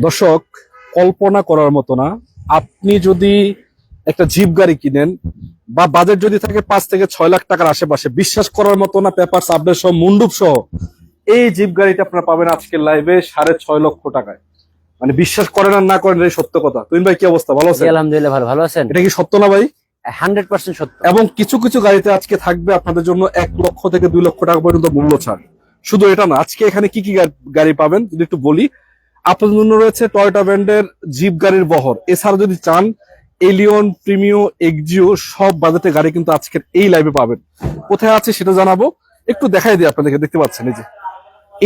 দর্শক, কল্পনা করার মতো না। আপনি যদি একটা জিপ গাড়ি কিনেন বা বাজেট যদি থাকে 5 থেকে 6 লাখ টাকার আশেপাশে, বিশ্বাস করার মতো না, পেপার আপডেট সহ মুন্ডুপ সহ এই জিপ গাড়িটা আপনারা পাবেন আজকের লাইভে 6.5 লক্ষ টাকায়। মানে বিশ্বাস করেন আর না করেন, এই সত্য কথা। তুই ভাই কি অবস্থা, ভালো আছেন? আলহামদুলিল্লাহ ভালো আছেন? এটা কি সত্য না ভাই? 100% সত্য। এবং কিছু কিছু গাড়িতে আজকে থাকবে আপনাদের জন্য 1 লক্ষ থেকে 2 লক্ষ টাকা পর্যন্ত মূল্য ছাড়। শুধু এটা না, আজকে এখানে কি কি গাড়ি পাবেন যদি একটু বলি। আপনাদের জন্য রয়েছে টয়োটা ব্র্যান্ডের জিপ গাড়ির বহর। এছাড়া যদি চান এলিয়ন, প্রিমিও, এক্সিও সব বাজেটের গাড়ি কিন্তু আজকের এই লাইভে পাবেন। কোথায় আছে সেটা জানাবো, একটু দেখাই দিই আপনাদেরকে। দেখতে পাচ্ছেন এই যে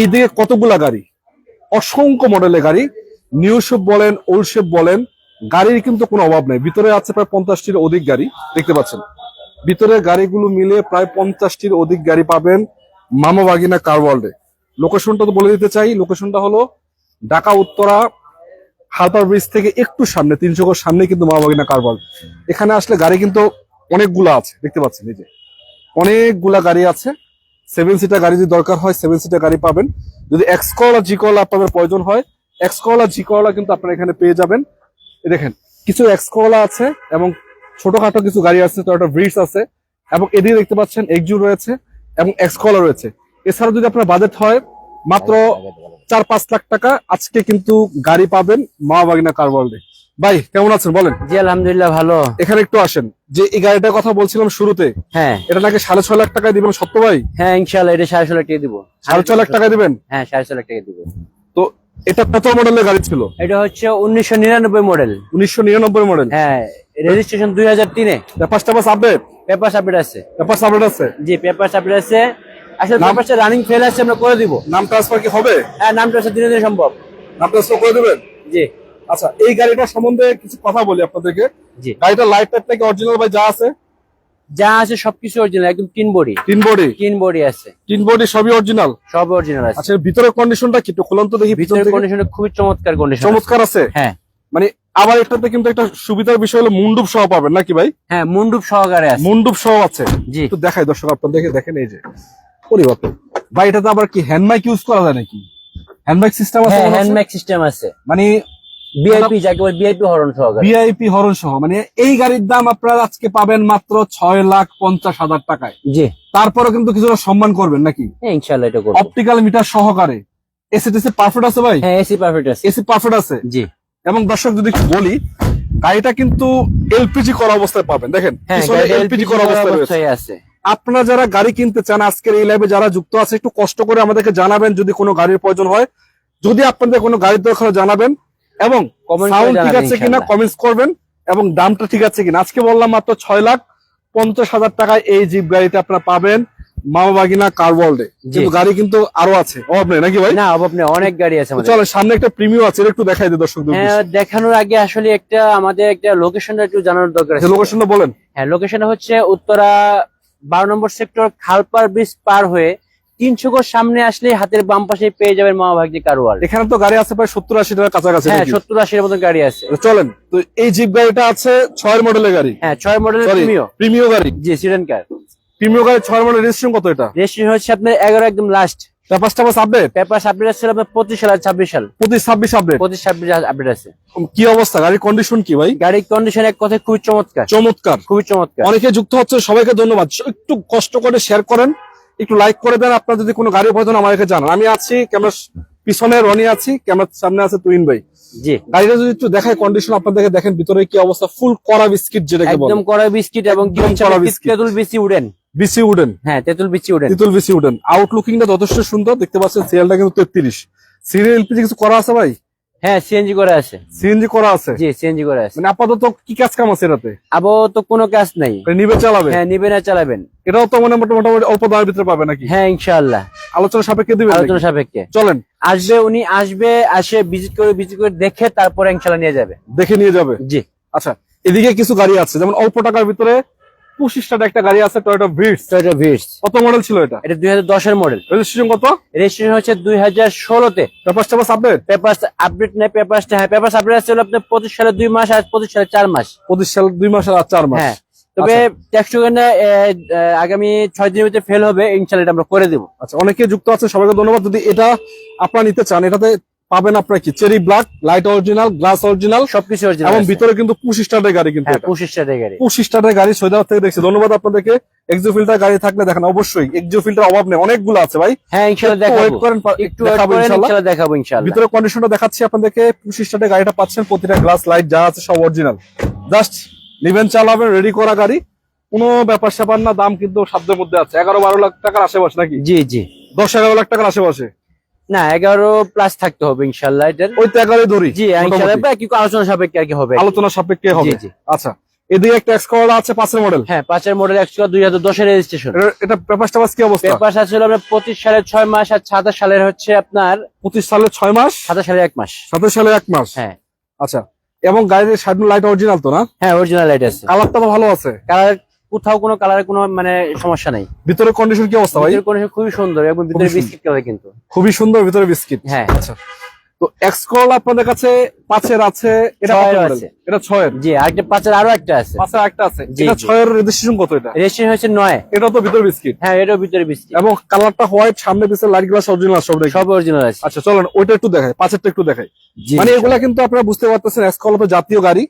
এইদিকে কতগুলা গাড়ি, অসংখ্য মডেলের গাড়ি, নিউ শেপ বলেন, ওল্ড শেপ বলেন, গাড়ির কিন্তু কোনো অভাব নেই। ভিতরে আছে প্রায় 50টির অধিক গাড়ি, দেখতে পাচ্ছেন। ভিতরে গাড়িগুলো মিলে প্রায় 50টির অধিক গাড়ি পাবেন মামা বাগিনা কার ওয়ার্ল্ডে। লোকেশনটা তো বলে দিতে চাই, লোকেশনটা হলো ঢাকা উত্তরা হারবার ব্রিজ থেকে একটু সামনে, 300 গজ সামনে কিন্তু মামা বাগিনা কার ওয়ার্ল্ড। এখানে আসলে গাড়ি কিন্তু অনেকগুলা আছে, দেখতে পাচ্ছেন এই যে অনেকগুলা গাড়ি আছে। 7 সিটার গাড়ি যদি দরকার হয় 7 সিটার গাড়ি পাবেন। যদি এক্স করলা, জি করলা আপনাদের প্রয়োজন হয়, এক্স করলা, জি করলা কিন্তু আপনারা এখানে পেয়ে যাবেন। এই দেখেন কিছু এক্স করলা আছে এবং ছোটখাটো কিছু গাড়ি আছে, টয়োটা ব্রিজ আছে, এবং এদিকে দেখতে পাচ্ছেন এক্সিও রয়েছে এবং এক্স করলা রয়েছে। এছাড়া যদি আপনার বাজেট হয় মাত্র 4-5 লাখ টাকা, আজকে কিন্তু গাড়ি পাবেন মা বাগিনা কার ওয়ার্ল্ডে। ভাই কেমন আছেন বলেন? জি আলহামদুলিল্লাহ ভালো। এখানে একটু আসেন। যে এই গাড়িটার কথা বলছিলাম শুরুতে, হ্যাঁ এটা নাকি 6.5 লাখ টাকায় দিবেন, সত্য ভাই? হ্যাঁ ইনশাআল্লাহ এটা 6.5 লাখ টাকা দিব। 6.5 লাখ টাকায় দিবেন? হ্যাঁ 6.5 লাখ টাকা দিব। তো এটা কত মডেলের গাড়ি ছিল? এটা হচ্ছে 1999 মডেল। 1999 মডেল। হ্যাঁ রেজিস্ট্রেশন 2003 এ। Papers update? পেপারস আপডেট আছে। পেপারস আপডেট আছে? জি পেপারস আপডেট আছে। আসলে পেপারসে রানিং ফেল আছে, আমরা করে দিব। নাম ট্রান্সফার কি হবে? হ্যাঁ নাম ট্রান্সফার দিনে দিনে সম্ভব। নাম ট্রান্সফার করে দিবেন? জি। আচ্ছা, এই গাড়িটার সম্বন্ধে কিছু কথা বলি আপনাদেরকে। জি গাড়িটা লাইট টাইট নাকি অরিজিনাল ভাই? যা আছে যা আছে সবকিছু অরিজিনাল, একদম টিন বডি। তিন বডি? টিন বডি আছে, তিন বডি সবই অরিজিনাল? সব অরিজিনাল আছে। আচ্ছা, ভিতরের কন্ডিশনটা কি একটু খুলুন তো দেখি। ভিতরের কন্ডিশন খুবই চমৎকার কন্ডিশন। চমৎকার আছে? হ্যাঁ। মানে আবার এটাতে কিন্তু একটা সুবিধার বিষয় হলো মুন্ডুপ সহ পাবেন নাকি ভাই? হ্যাঁ মুন্ডুপ সহকারে আছে। মুন্ডুপ সহ আছে। জি একটু দেখাই দর্শক আপনাদেরকে, দেখেন এই যে পরিবর্তন। ভাই এটাতে আবার কি হ্যান্ড মাইক ইউজ করা যায় নাকি? হ্যান্ড মাইক সিস্টেম আছে? হ্যাঁ হ্যান্ড মাইক সিস্টেম আছে। মানে ভিআইপি, যাকে বলে ভিআইপি হরন সহকারে। ভিআইপি হরন সহ। মানে এই গাড়ির দাম আপনারা আজকে পাবেন মাত্র 6,50,000 টাকায়। জি তারপরে কিন্তু কিছুটা সম্মান করবেন নাকি? হ্যাঁ ইনশাআল্লাহ এটা করব। অপটিক্যাল মিটার সহকারে। এসি টেসি পারফেক্ট আছে ভাই? হ্যাঁ এসি পারফেক্ট আছে। এসি পারফেক্ট আছে? জি। এবং দর্শক যদি একটু বলি, গাড়িটা কিন্তু এলপিজি করা অবস্থায় পাবেন। দেখেন হ্যাঁ এলপিজি করা অবস্থায় আছে। আপনারা যারা গাড়ি কিনতে চান আজকের এই লাইভে যারা যুক্ত আছে, একটু কষ্ট করে আমাদেরকে জানাবেন যদি কোনো গাড়ির প্রয়োজন হয়। যদি আপনাদের কোনো গাড়ির দরকার হয় জানাবেন, এবং সাউন্ড ঠিক আছে কিনা কমেন্টস করবেন, এবং দামটা ঠিক আছে কিনা। আজকে বললাম মাত্র 6,50,000 টাকায় এই জিপ গাড়িটা আপনারা পাবেন মামা বাগিনা কার ওয়ার্ল্ডে। কিন্তু গাড়ি কিন্তু আরো আছে, অভাব নেই নাকি ভাই? না অভাব নেই, অনেক গাড়ি আছে আমাদের। চলো সামনে একটা প্রিমিয়াম আছে, একটু দেখাই দিই দর্শকদের। হ্যাঁ দেখানোর আগে আসলে আমাদের একটা লোকেশনটা একটু জানানোর দরকার আছে। লোকেশনটা বলেন। হ্যাঁ লোকেশনটা হচ্ছে উত্তরা 12 নম্বর সেক্টর, খালপার ব্রিজ পার হয়ে 300 গজ সামনে আসলে হাতের বাম পাশে পেয়ে যাবেন মামা বাগিনা কার ওয়ার্ল্ড। এখানে তো গাড়ি আছে প্রায় 70-80 টাকার কাছাকাছি। হ্যাঁ 70-80 এর মতো গাড়ি আছে। চলেন তো, এই জিপ গাড়িটা আছে 6 মডেলের গাড়ি। হ্যাঁ 6 মডেলের প্রিমিও গাড়ি। জি সিডান কার। প্রিমিও গাড়ি 6 মডেল। রেজিস্ট্রেশন কত এটা? রেজিস্ট্রেশন হচ্ছে আপনার 11 একদম last. Papers update? Papers update আছে আপনার 25 সাল 26 সাল। 25-26 আপডেট? 25-26 আপডেট আছে। কি অবস্থা গাড়ির কন্ডিশন কি ভাই? গাড়ির কন্ডিশন এক কথায় খুবই চমৎকার। চমৎকার, খুবই চমৎকার। অনেকে যুক্ত হচ্ছে, সবাইকে ধন্যবাদ। একটু কষ্ট করে শেয়ার করেন, একটু লাইক করে দেন। আপনার যদি কোনো গাড়ির প্রয়োজন আমাকে জানান। আমি আছি ক্যামেরার পিছনে, রনি আছি, ক্যামেরার সামনে আছে তুহিন ভাই। জি গাড়িটা যদি একটু দেখায় কন্ডিশন আপনাদেরকে, দেখেন ভিতরে কি অবস্থা। ফুল কড়া বিস্কিট যেটাকে বলে, একদম কড়া বিস্কিট। এবং তেঁতুল বিচি উডেন। BC wooden? হ্যাঁ তেঁতুল বিচি উডেন। তেঁতুল বিসি উডেন। আউটলুকিংটা যথেষ্ট সুন্দর, দেখতে পাচ্ছেন। সিরিয়ালটা কিন্তু 33। সিরিয়াল এলপিজি কিছু করা আছে ভাই? হ্যাঁ সিএনজি করা আছে। সিএনজি করা আছে? জি সিএনজি করা আছে। মানে আপাতত কি কাজ কাম আছে এটাতে? আপাতত কোনো কাজ নাই। নিবে চালাবে? হ্যাঁ নিবে না চালাবেন। এটাও তো মানে মোটামুটি অল্প দামের ভিতরে পাবে নাকি? হ্যাঁ ইনশাআল্লাহ আলোচনা সাপেক্ষে দিবেন? আলোচনা সাপেক্ষে। চলেন উনি আসবে, আসে ভিজিট করে দেখে তারপরে ইনশাআল্লাহ নিয়ে যাবে। দেখে নিয়ে যাবে? জি। আচ্ছা, এদিকে কিছু গাড়ি আছে, যেমন অল্প টাকার ভিতরে 25 টাকা একটা গাড়ি আছে, টয়োটা ভিটস। Toyota Vitz. কত মডেল ছিল এটা? এটা 2010 এর মডেল। রেজিস্ট্রেশন কত? রেজিস্ট্রেশন হচ্ছে 2016 তে। Papers update? পেপারস আপডেট নাই। হ্যাঁ পেপারস আপডেট আছে আপনার 25 সালে 2 মাস আর 25 সালে 4 মাস। 25 সাল 2 মাস আর 4 মাস। হ্যাঁ তবে ট্যাক্স ওখানে আগামী 6 দিনের ভিতরে ফেল হবে, ইনশাআল্লাহ এটা আমরা করে দেব। আচ্ছা, অনেকে যুক্ত আছে, সবাইকে ধন্যবাদ। যদি এটা আপনারা নিতে চান, এটাতে পাবেন আপনার কি cherry black, light original, glass original, সবকিছু অরিজিনাল এবং ভিতরে কিন্তু পুশ স্টার্টের গাড়ি কিন্তু হ্যাঁ এটা। 25 টাকা গাড়ি। পুশ স্টার্টের গাড়ি সৈয়দাবাদ থেকে দেখছি। ধন্যবাদ আপনাদেরকে। এক্সো ফিল্টার গাড়ি থাকলে দেখেন অবশ্যই, এক্সো ফিল্টার অভাব নেই, অনেকগুলো আছে ভাই। হ্যাঁ ইনশাআল্লাহ একটু দেখাবো, wait করেন, একটু দেখাবো ওয়েট করেন, ইনশাআল্লাহ। ইনশাআল্লাহ দেখাবো ইনশাআল্লাহ। ভিতরে কন্ডিশনটা দেখাচ্ছি আপনাদেরকে। পুশ স্টার্টের গাড়িটা পাচ্ছেন, প্রতিটা গ্লাস লাইট যা আছে সব অরিজিনাল। জাস্ট নিবেন, চালাবেন, রেডি করা গাড়ি, কোনো ব্যাপার স্যাপার না। দাম কিন্তু সাধ্যের মধ্যে আছে, 11-12 লাখ টাকার আশেপাশে নাকি জি জি 10-11 লাখ টাকার আশেপাশে। না 11 প্লাস থাকতে হবে ইনশাআল্লাহ এটার। ওই তো 11 ধরি, জি ইনশাআল্লাহ কি আলোচনা সাপেক্ষে আর কি হবে। আলোচনা সাপেক্ষে হবে। জি, জি। আচ্ছা, এদিকে একটা এক্সকোলা আছে 5 এর মডেল। হ্যাঁ 5 মডেল 2010 এর রেজিস্ট্রেশন। এটা পেপার টাপাস কি অবস্থা? পেপার আছে হলো আপনার 25 সালের 6 মাস আর 27 সালের হচ্ছে আপনার 25 সালে 6 মাস, 27 সালের 1 মাস। 27 সালে 1 মাস। হ্যাঁ আচ্ছা, এবং গাড়ির সাইড লাইট অরিজিনাল তো না? হ্যাঁ অরিজিনাল লাইট আছে। কালারটা তো ভালো আছে, কালার কোথাও কোনো কালারের কোনো মানে সমস্যা নাই। ভিতরে কন্ডিশন কি অবস্থা ভাই? ভিতরের condition খুবই সুন্দর এবং ভিতরে সুন্দর। বিস্কিট কালার কিন্তু। খুবই সুন্দর, ভিতরে বিস্কিট। হ্যাঁ আচ্ছা, তো এক্সকোলা আপনাদের কাছে 5 এর আছে, এটা 6 কত এর মডেল? আছে। এটা 6 এর। জি আরেকটা 5 এর আরো একটা আছে। 5 এর একটা আছে, জি, এটা জি। 6 এর রেজিস্ট্রেশন কত এটা? রেজিস্ট্রেশন হচ্ছে 9। এটা তো ভিতরে বিস্কিট, হ্যাঁ এটাও ভিতরে বিস্কিট, এবং কালারটা হোয়াইট, সামনে পিছনে লাইট গ্লাস অরিজিনাল সব দেখি। সব অরিজিনাল আছে। আচ্ছা চলেন ওইটা একটু দেখাই, 5 এরটা একটু দেখাই। জি মানে এগুলা কিন্তু আপনারা বুঝতে পারতেছেন এসকোলা তো জাতীয় গাড়ি,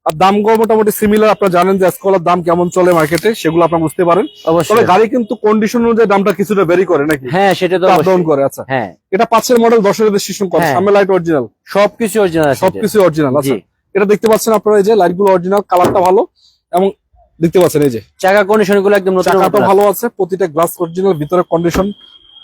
আর দামগুলো মোটামুটি সিমিলার। আপনারা জানেন যে এসকোলার দাম কেমন চলে মার্কেটে, সেগুলো আপনারা বুঝতে পারেন। তবে অবশ্যই। গাড়ি কিন্তু কন্ডিশন অনুযায়ী দামটা কিছুটা ভেরি করে নাকি? হ্যাঁ সেটা তো আপ ডাউন অবশ্যই। করে। আচ্ছা, হ্যাঁ এটা 5 এর মডেল, 10 এর রেজিস্ট্রেশন করে, হ্যাঁ। সামনে লাইট অরিজিনাল, সবকিছু অরিজিনাল আছে। সবকিছু অরিজিনাল। আচ্ছা, জি। এটা দেখতে পাচ্ছেন আপনারা, এই যে লাইট গুলো অরিজিনাল, কালারটা ভালো, এবং দেখতে পাচ্ছেন এই যে চাকা কন্ডিশন গুলো একদম নতুন চাকাটা ভালো আছে, প্রতিটা গ্লাস অরিজিনাল, ভিতরে কন্ডিশন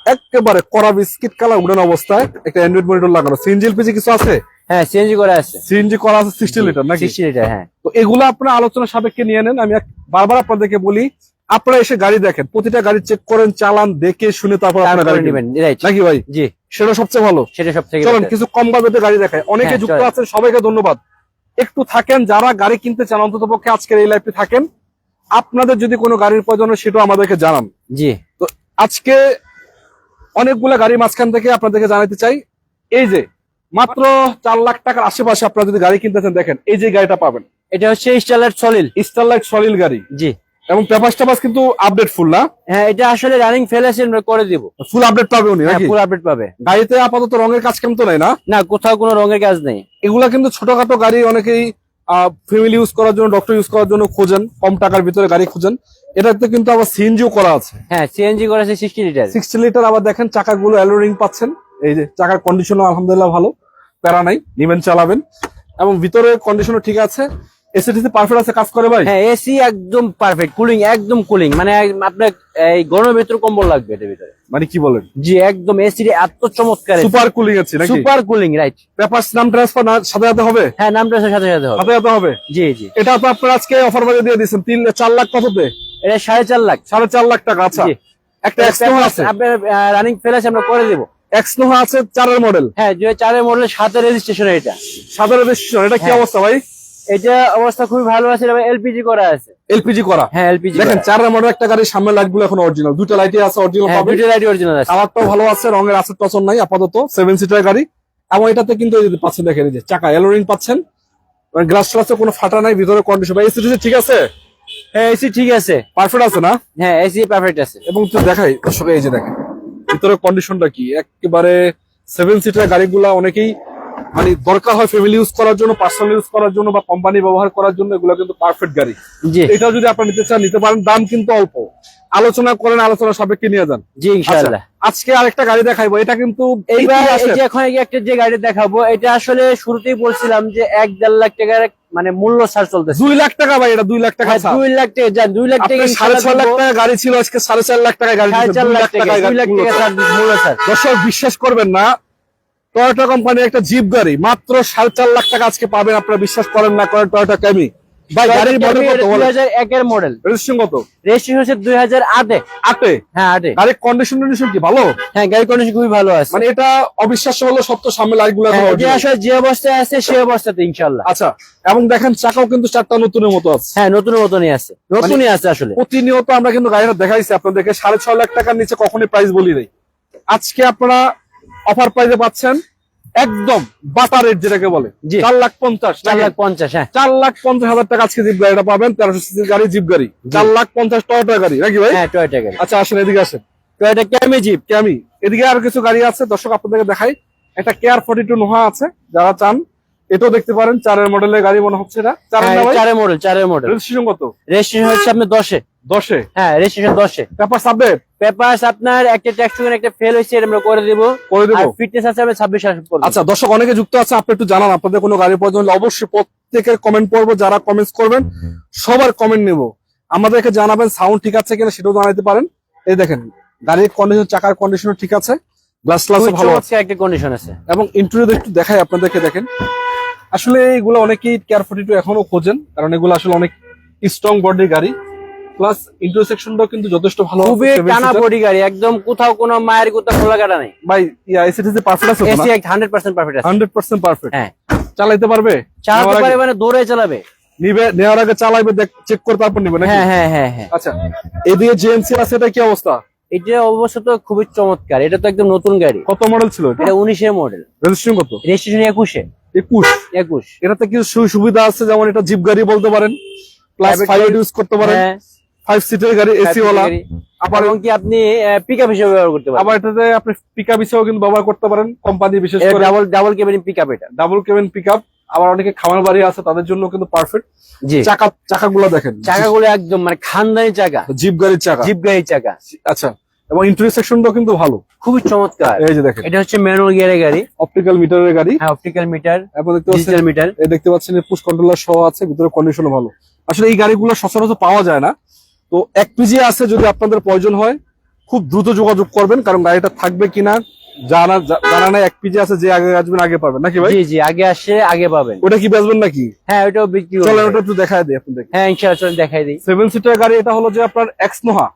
একেবারে কড়া বিস্কিট কালার উড়ান অবস্থায়। একটা অ্যান্ড্রয়েড মনিটর লাগানো, সিএনজি এলপিজি কিছু আছে? হ্যাঁ সিএনজি করে আছে। সিএনজি করা আছে 60 লিটার নাকি? 60 লিটার হ্যাঁ। তো এগুলো আপনারা আলোচনা সাপেক্ষে নিয়ে নেন। আমি বারবার আপনাদেরকে বলি, আপনারা এসে গাড়ি দেখেন, প্রতিটা গাড়ি চেক করেন, চালান, দেখে শুনে তারপর আপনারা তারপরে গাড়ি নেবেন নেবেন রাইট। নাকি ভাই? জি সেটা সবচেয়ে ভালো। সেটা সব থেকে চলেন better। কিছু কম বাজেটে গাড়ি দেখায়, অনেকে হ্যাঁ, যুক্ত চলেন। আছেন, সবাইকে ধন্যবাদ। একটু থাকেন, যারা গাড়ি কিনতে চান অন্তত পক্ষে আজকের এই লাইভে থাকেন। আপনাদের যদি কোনো গাড়ির প্রয়োজন হয় সেটাও আমাদেরকে জানান। জি তো আজকে অনেকগুলো গাড়ি মাঝখান থেকে আপনাদেরকে জানাতে চাই, এই যে মাত্র 4 লাখ টাকার আশেপাশে আপনারা যদি গাড়ি কিনতে চান, দেখেন এই যে গাড়িটা পাবেন, এটা হচ্ছে স্টারলাইট সলিড। স্টারলাইট সলিল গাড়ি, জি এবং পেপার টাপাস কিন্তু আপডেট ফুল না? হ্যাঁ এটা আসলে রানিং ফেল আছে, আমরা করে দিব। ফুল আপডেট পাবে উনি হ্যাঁ নাকি? ফুল আপডেট পাবে। গাড়িতে আপাতত রঙের কাজ কেমন তো নাই না? না কোথাও কোনো রঙের কাজ নেই। এগুলা কিন্তু ছোটখাটো গাড়ি, অনেকেই ফ্যামিলি ইউজ করার জন্য, ডক্টর ইউজ করার জন্য খোঁজেন, কম টাকার ভিতরে গাড়ি খোঁজেন। এটাতে কিন্তু আবার সিএনজিও করা আছে, হ্যাঁ সিএনজি করে আছে 60 লিটার। 60 লিটার। আবার দেখেন চাকাগুলো অ্যালো রিং পাচ্ছেন, এই যে চাকার কন্ডিশন আলহামদুলিল্লাহ ভালো, প্যারা নাই, নিবেন চালাবেন, এবং ভিতরে কন্ডিশনও ঠিক আছে। এসিটিসি পারফেক্ট আছে, কাজ করে ভাই? হ্যাঁ এসি একদম পারফেক্ট, কুলিং একদম কুলিং, মানে আপনার এই গরমের ভিতরে কম্বল লাগবে এটার ভিতরে। মানে কি বলেন? জি একদম এসি এত চমৎকার, সুপার কুলিং আছে নাকি? Super cooling right. পেপারস নাম ট্রান্সফার সাথে সাথে হবে? হ্যাঁ নামটা সাথে সাথে হবে। সাথে সাথে হবে। জি জি এটা তো আপনারা আজকে অফার বাজে দিয়ে দিচ্ছেন 4 লাখ কততে? এটা 4.5 লাখ। 4.5 লাখ টাকা। আচ্ছা, জি। একটা এক্সনোহা আছে, আপনার রানিং ফেল আছে, আমরা করে দিব। এক্সনোহা আছে 4 এর মডেল, হ্যাঁ 2004 এর মডেল 7 এর রেজিস্ট্রেশন এটা। সাধারণ রেজিস্ট্রেশন। এটা কি হ্যাঁ। অবস্থা ভাই? এটা অবস্থা খুবই ভালো আছে, এলপিজি করা আছে। এলপিজি করা? হ্যাঁ এলপিজি দেখেন 4 এর মডেল একটা গাড়ির সামনের লাইট গুলো এখন অরিজিনাল, দুটো লাইটই আছে অরিজিনাল হ্যাঁ পাবেন। দুটো লাইট অরিজিনাল আছে। কালারটাও ভালো আছে, রঙের আছে টচন নাই আপাতত। 7 সিটার গাড়ি, এবং এটাতে কিন্তু এই যে পাচ্ছেন, দেখেন এই যে চাকা অ্যালোরিং পাচ্ছেন, গ্লাস ট্লাসে কোনো ফাটা নাই, ভিতরে কন্ডিশন। ভাই এসি ঠিক আছে? হ্যাঁ এসি ঠিক আছে, পারফেক্ট আছে না? হ্যাঁ এসি পারফেক্ট আছে। এবং তো দেখাই দর্শক, এই যে দেখেন ভিতরে কন্ডিশনটা কি, একেবারে 7 সিটার গাড়িগুলা অনেকেই মানে দরকার হয় ফ্যামিলি ইউজ করার জন্য, পার্সোনাল ইউজ করার জন্য, বা কোম্পানি ব্যবহার করার জন্য, এগুলো কিন্তু পারফেক্ট গাড়ি। জি এটাও যদি আপনারা নিতে চান নিতে পারেন, দাম কিন্তু অল্প, আলোচনা করেন, আলোচনা সাপেক্ষে নিয়ে যান। জি ইনশাআল্লাহ। আচ্ছা, আজকে আরেকটা গাড়ি দেখাইবো, এটা কিন্তু এইবার এই আসে যে এখন একটা যে গাড়ি দেখাবো, এটা আসলে শুরুতেই বলছিলাম যে 1.5 লাখ টাকার মানে মূল্য ছাড় চলতেছে। 2 লাখ টাকা ভাই, এটা 2 লাখ টাকা ছাড়। 2 লাখ টাকা যান, 2 লাখ টাকা আপনার 6.5 লাখ টাকা গাড়ি ছিল, আজকে 4.5 লাখ টাকায় গাড়ি দিচ্ছে, 4.5 2 লাখ লাখ টাকা, টাকায় 2 লাখ টাকা ছাড় দিচ্ছে, মূল্য ছাড়। দর্শক বিশ্বাস করবেন না, টয়োটা কোম্পানির একটা জিপ গাড়ি মাত্র 4.5 লাখ টাকা আজকে পাবেন। আপনারা বিশ্বাস করেন না করেন, টয়োটা ক্যামি ভাই, গাড়ির মডেল কত বলেন? 2001 এর মডেল, রেজিস্ট্রেশন কত? রেজিস্ট্রেশন হচ্ছে 2008 এ। 8 এ? হ্যাঁ 8 এ। গাড়ির কন্ডিশন কি ভালো? হ্যাঁ গাড়ির কন্ডিশন খুবই ভালো আছে। মানে এটা অবিশ্বাস্য হলো সত্য, সামনে লাইট গুলো হ্যাঁ, যে আসলে যে অবস্থায় আছে সেই অবস্থাতে ইনশাআল্লাহ। আচ্ছা, এবং দেখেন চাকাও কিন্তু 4টা নতুনের মতো আছে। হ্যাঁ নতুন মতনই আছে, নতুনই আছে আসলে। প্রতিনিয়ত আমরা কিন্তু গাড়িটা দেখাইছি আপনাদেরকে, 6.5 লাখ টাকার নিচে কখনোই প্রাইস বলি নাই। আজকে আপনারা অফার প্রাইসে পাচ্ছেন একদম বাটা রেট, যেটাকে বলে জি। 4,50,000। 4,50,000 হ্যাঁ। 4,50,000 টাকা আজকে জিপ গাড়িটা পাবেন, 1300 সিসির গাড়ি, জিপ গাড়ি 4,50,000 টয়োটা গাড়ি নাকি ভাই? হ্যাঁ টয়োটা গাড়ি, আচ্ছা আসেন, এদিকে আসেন, টয়োটা ক্যামি জিপ। ক্যামি। এদিকে আরো কিছু গাড়ি আছে, দর্শক আপনাদেরকে দেখাই। একটা কেয়ার 42 নোহা আছে, যারা চান এটাও দেখতে পারেন। 4 মডেলের গাড়ি মনে হচ্ছে এটা। 4 মডেল 4 মডেল। রেজিস্ট্রেশন কত? রেজিস্ট্রেশন হচ্ছে আপনার 10-এ। 10-এ? হ্যাঁ রেজিস্ট্রেশন 10-এ। Paper submit? পেপারস আপনার একটা ট্যাক্স টোকেন একটা ফেল হয়েছে, এটা আমরা করে দিব। আর ফিটনেস আছে আমরা 26 সাল করব। আচ্ছা দর্শক অনেকে যুক্ত আছে, আপনি একটু জানান আপনাদের কোনো গাড়ির প্রয়োজন হলে অবশ্যই প্রত্যেকের কমেন্ট পড়বো। যারা কমেন্টস করবেন সবার কমেন্ট নেব। আমাদেরকে জানাবেন সাউন্ড ঠিক আছে কিনা সেটাও জানাতে পারেন। এই দেখেন গাড়ির কন্ডিশন, চাকার কন্ডিশন ঠিক আছে, গ্লাস ভালো আছে, একটা কন্ডিশন আছে। এবং ইন্টেরিয়র একটু দেখাই আপনাদেরকে। দেখেন আসলে এগুলো অনেকেই কেয়ার 42 এখনো খোঁজেন, কারণ এগুলো আসলে অনেক স্ট্রং বডির গাড়ি। প্লাস ইন্টেরিয়র সেকশনটাও কিন্তু যথেষ্ট ভালো, খুবই টানা বডি গাড়ি, একদম কোথাও কোনো মায়ের কোথাও খোলা কাটা নাই ভাই। এসিটি পারফেক্ট আছে? এসি 100% পারফেক্ট আছে। 100% পারফেক্ট। হ্যাঁ চালাইতে পারবে? চালাতে পারে মানে দৌড়ে চালাবে। নিবে, নেওয়ার আগে চালাইবে, চেক করে তারপর নিবে নাকি? হ্যাঁ। আচ্ছা এদিকে জিএমসি আছে, এটা কি অবস্থা? এটা অবশ্য তো খুবই চমৎকার, এটা তো একদম নতুন গাড়ি। কত মডেল ছিল এটা? এটা 19-এর মডেল। রেজিস্ট্রেশন কত? রেজিস্ট্রেশন 21-এ। 21? এটাতে কিছু সুবিধা আছে, যেমন এটা জিপ গাড়ি বলতে পারেন, প্লাস 5 ইউজ করতে পারেন, 5 সিটের গাড়ি, এসি ওয়ালা। আবার কি আপনি পিকআপ হিসেবে ব্যবহার করতে পারেন। আবার এটাতে আপনি পিকআপ হিসেবেও কিন্তু ব্যবহার করতে পারেন, কোম্পানি বিশেষ করে ডাবল কেবিন পিকআপ। এটা ডাবল কেবিন পিকআপ। আবার অনেকে খামার বাড়ি আছে তাদের জন্য কিন্তু পারফেক্ট। জি চাকাগুলো দেখেন, চাকাগুলো একদম মানে খানদানি চাকা, জিপ গাড়ির চাকা, জিপ গাড়ির চাকা। আচ্ছা, এবং ইন্টেরিয়র সেকশনটাও কিন্তু ভালো, খুবই চমৎকার। এই যে দেখেন এটা হচ্ছে ম্যানুয়াল গিয়ারের গাড়ি, অপটিক্যাল মিটারের গাড়ি। হ্যাঁ অপটিক্যাল মিটার এবং ডিজিটাল মিটার। এই দেখতে পাচ্ছেন পুশ কন্ট্রোলার সহ আছে, ভিতরে কন্ডিশনও ভালো। আসলে এই গাড়িগুলো সচরাচর পাওয়া যায় না, তো একপিজি আছে, যদি আপনাদের প্রয়োজন হয় খুব দ্রুত যোগাযোগ করবেন, কারণ গাড়িটা থাকবে কিনা জানা নাই। একপিজি আছে, যে আগে আসবেন আগে পাবেন নাকি ভাই? জি আগে আসে আগে পাবেন। ওটা কি বেচবেন নাকি? হ্যাঁ ওটাও বিক্রি হবে। চলেন ওটা একটু দেখায় দিই আপনাদের। হ্যাঁ ইনশাআল্লাহ চলেন দেখাই দিই। 7 সিটার গাড়ি, এটা হলো যে আপনার x Noha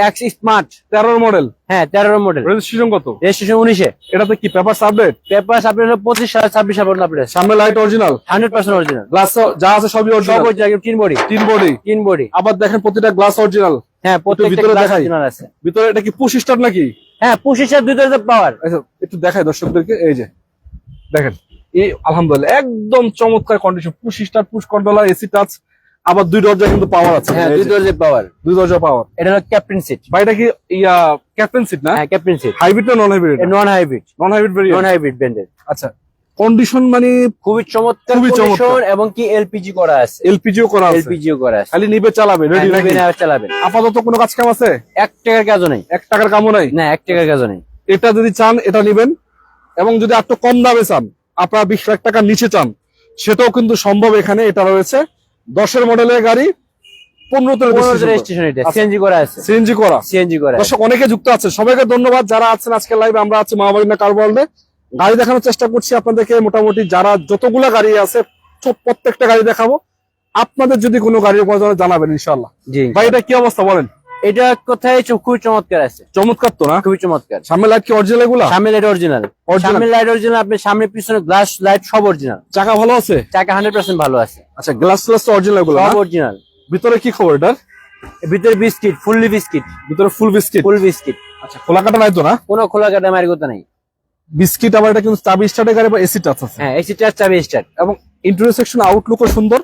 x smart 13 model. হ্যাঁ 13 মডেল। রেজিস্ট্রেশন কত? রেজিস্ট্রেশন 19-এ। এটাতে কি পেপার আপডেট? পেপারস আপনার হলো 25 সাল 26 সাল আপডেট আছে। সামনে লাইট অরিজিনাল 100% অরিজিনাল। গ্লাস যা আছে সবই সব অরিজিনাল, অরিজিনাল। তিন বডি। আবার দেখেন প্রতিটা গ্লাস অরিজিনাল। হ্যাঁ প্রত্যেকটা ভিতরে গ্লাস দেখাই, অরিজিনাল আছে। ভিতরে এটা কি পুশ স্টার্ট নাকি? হ্যাঁ 25 2 পাওয়ার। আচ্ছা একটু দেখাই দর্শকদেরকে, এই যে দেখেন, এই আলহামদুলিল্লাহ একদম চমৎকার condition, push start, push controller, AC touch, আবার 2 দরজা কিন্তু পাওয়ার আছে। হ্যাঁ 2 দরজা পাওয়ার। 2 দরজা পাওয়ার। এটা হলো ক্যাপ্টেন সিট। ভাই এটা কি ক্যাপ্টেন সিট না? হ্যাঁ ক্যাপ্টেন সিট। হাইব্রিড না non hybrid? Non hybrid. Non hybrid variant. Non hybrid ব্র্যান্ডের। আচ্ছা কন্ডিশন মানে খুবই চমৎকার কন্ডিশন, এবং কি এলপিজি করা আছে। এলপিজিও করা আছে? এলপিজিও করা আছে। খালি নিবে চালাবে, রেডি নাকি? চালাবেন। আপাতত কোনো কাজ কাম আছে? 1 টাকার কাজও নাই। 1 টাকার কামও নাই? না 1 টাকার কাজও নাই। এটা যদি চান এটা নিবেন, এবং যদি একটু কম দামে চান, আপনারা 20 লাখ টাকার নিচে চান, সেটাও কিন্তু সম্ভব। এখানে এটা রয়েছে 10-এর মডেলের গাড়ি, 15তে রেজিস্ট্রেশন। এটা সিএনজি করা আছে। সিএনজি করা। সিএনজি করা। দর্শক অনেকে যুক্ত আছে, সবাইকে ধন্যবাদ যারা আছেন আজকে লাইভে। আমরা আছি মামাবাড়ি কার ওয়ার্ল্ডে, গাড়ি দেখানোর চেষ্টা করছি আপনাদেরকে। মোটামুটি যারা যতগুলা গাড়ি আছে প্রত্যেকটা গাড়ি দেখাবো। আপনাদের যদি কোনো গাড়ির প্রয়োজন হয় জানাবেন ইনশাআল্লাহ। জি ভাই এটা কি অবস্থা বলেন? এটা কোথায় খুবই চমৎকার আছে। চমৎকার তো না? খুবই চমৎকার। সামনে লাইট কি অরিজিনাল? এগুলা সামনে লাইট অরিজিনাল। সামনে লাইট অরিজিনাল, আপনি সামনে পিছনে গ্লাস লাইট সব অরিজিনাল। চাকা ভালো আছে? চাকা 100% ভালো আছে। আচ্ছা গ্লাস অরিজিনাল এগুলো সব অরিজিনাল। ভিতরে কি খবর এটার? ভিতরে বিস্কিট, ফুললি বিস্কিট। ভিতরে ফুল বিস্কিট? ফুল বিস্কিট। আচ্ছা খোলা কাটা নাই তো না? কোনো খোলা কাটা মায়ের কথা নাই। বিস্কিট। আবার এটা কিন্তু চাবি স্টার্টের গাড়ি বা এসি টাচ আছে? হ্যাঁ এসি টাচ, চাবি স্টার্ট। এবং ইন্টেরিয়র সেকশন আউটলুকও সুন্দর।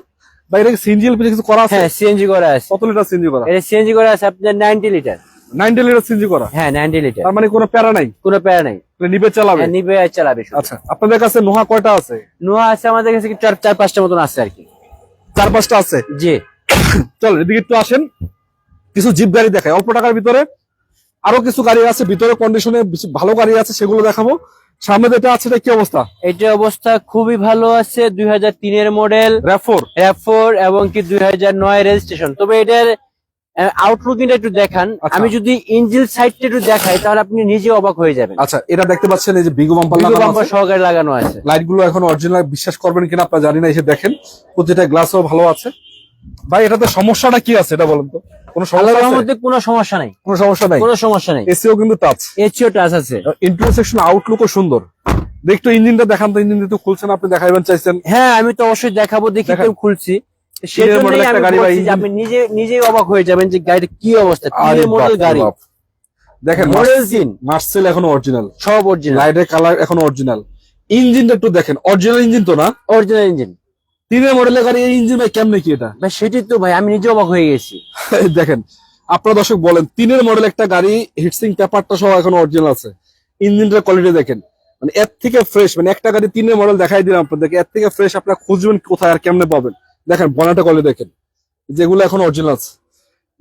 ভাই এটা কি সিএনজি এলপিজি কিছু করা আছে? হ্যাঁ সিএনজি করা আছে। কত লিটার সিএনজি করা? এটা সিএনজি করা আছে আপনার 90 লিটার। 90 লিটার সিএনজি করা? হ্যাঁ 90 লিটার। তার মানে কোনো প্যারা নাই? কোনো প্যারা নাই। নিবে চালাবে? হ্যাঁ নিবে চালাবে। আচ্ছা আপনাদের কাছে নোহা কয়টা আছে? নোহা আছে আমাদের কাছে 4-5টা মতন আছে আর কি। 4-5টা আছে? জি। চল এদিকে একটু আসেন, কিছু জিপ গাড়ি দেখায় অল্প টাকার ভিতরে। আরো কিছু গাড়ি আছে ভিতরে, কন্ডিশনে ভালো গাড়ি আছে, সেগুলো দেখাবো। সামনে যেটা আছে এটা কি অবস্থা? এটা অবস্থা খুবই ভালো আছে। 2003-এর মডেল, RAV4 এবং কি 2009 রেজিস্ট্রেশন। তবে এটার আউটলুকিংটা একটু দেখান। আচ্ছা। আমি যদি ইঞ্জিন সাইডটা একটু দেখাই তাহলে আপনি নিজে অবাক হয়ে যাবেন। আচ্ছা এটা দেখতে পাচ্ছেন, এই যে বিগো বাম্পার সহকারে লাগানো আছে। লাইট গুলো এখন অরিজিনাল, বিশ্বাস করবেন কিনা আপনারা জানি না, এসে দেখেন প্রতিটা গ্লাসও ভালো আছে। ভাই এটাতে সমস্যাটা কি আছে এটা বলেন তো? কোনো সমস্যার মধ্যে কোনো সমস্যা নাই। কোনো সমস্যা নাই? কোনো সমস্যা নাই। এসিও কিন্তু টাচ? এসিও টাচ আছে। ইন্টেরিয়র সেকশন আউটলুকও সুন্দর। দেখতো ইঞ্জিনটা দেখান তো, ইঞ্জিন তো খুলছেন, আপনি দেখাইবেন চাইছেন। হ্যাঁ আমি তো অবশ্যই দেখাবো, দেখি তো খুলছি। আপনি নিজেই অবাক হয়ে যাবেন যে গাড়িটা কি অবস্থা। 3 মডেল গাড়ি দেখেন, মার্সেল এখনো অরিজিনাল, সব অরিজিনাল, লাইটের কালার এখনো অরিজিনাল। ইঞ্জিনটা একটু দেখেন, অরিজিনাল ইঞ্জিন তো না? Original engine. 3 মডেলের গাড়ি, এই ইঞ্জিন ভাই কেমনে কি এটা? ভাই সেটাই তো ভাই, আমি নিজে অবাক হয়ে গেছি। দেখেন আপনারা দর্শক বলেন, 3 মডেল একটা গাড়ি, হিটসিং পেপারটা সহ এখন অরিজিনাল আছে। ইঞ্জিনটার কোয়ালিটি দেখেন, মানে এর থেকে ফ্রেশ, মানে একটা গাড়ি 3 মডেল দেখাই দিলাম আপনাদেরকে, এর থেকে ফ্রেশ আপনারা খুঁজবেন কোথায় আর কেমনে পাবেন। দেখেন বনেটে কলে দেখেন, যেগুলো এখন অরিজিনাল আছে।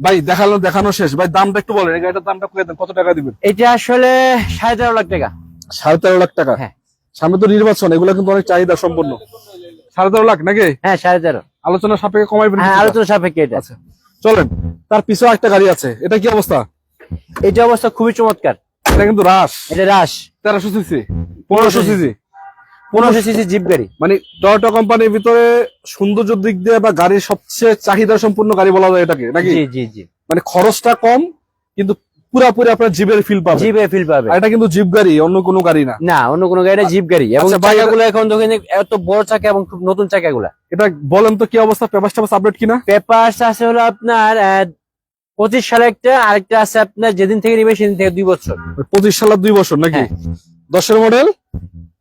ভাই দেখানো শেষ, ভাই দামটা একটু বলেন, এই গাড়িটার দামটা কত দেন, কত টাকা দিবেন? এটা আসলে 13.5 লাখ টাকা। 13.5 লাখ টাকা? হ্যাঁ। সামনে তো নির্বাচন, এগুলো কিন্তু অনেক চাহিদা সম্পন্ন। 13.5 লাখ নাকি? হ্যাঁ 13.5। আলোচনা সাপেক্ষে কমাইবেন? হ্যাঁ আলোচনা সাপেক্ষে এটা। আচ্ছা চলেন, তার পিছনে একটা গাড়ি আছে, এটা কি অবস্থা? এটা অবস্থা খুবই চমৎকার। এটা কিন্তু রাশ, এটা রাশ 1300 সিসি, 1500 সিসি, 1500 সিসি জিপ গাড়ি। মানে টয়োটা কোম্পানির ভিতরে সৌন্দর্যের দিক দিয়ে বা গাড়ির সবচেয়ে চাহিদা সম্পূর্ণ গাড়ি বলা যায় এটাকে নাকি? জি জি জি। মানে খরচটা কম কিন্তু পুরাপুরি আপনার জিপের ফিল পাবেন। জিপে ফিল পাবে। আর এটা কিন্তু জিপ গাড়ি, অন্য কোনো গাড়ি না। না অন্য কোনো গাড়ি, জিপ গাড়ি। এবং আচ্ছা ভাই, চাকাগুলো এখন দেখেন এত বড় চাকা এবং খুব নতুন চাকাগুলা। এটা বলেন তো কি অবস্থা, পেপার টাপাস আপডেট কিনা? পেপারস আছে হলো আপনার 25 সালে একটা, আরেকটা আছে আপনার যেদিন থেকে নিবে সেদিন থেকে 2 বছর। 25 সালের 2 বছর নাকি? হ্যাঁ। 10 মডেল,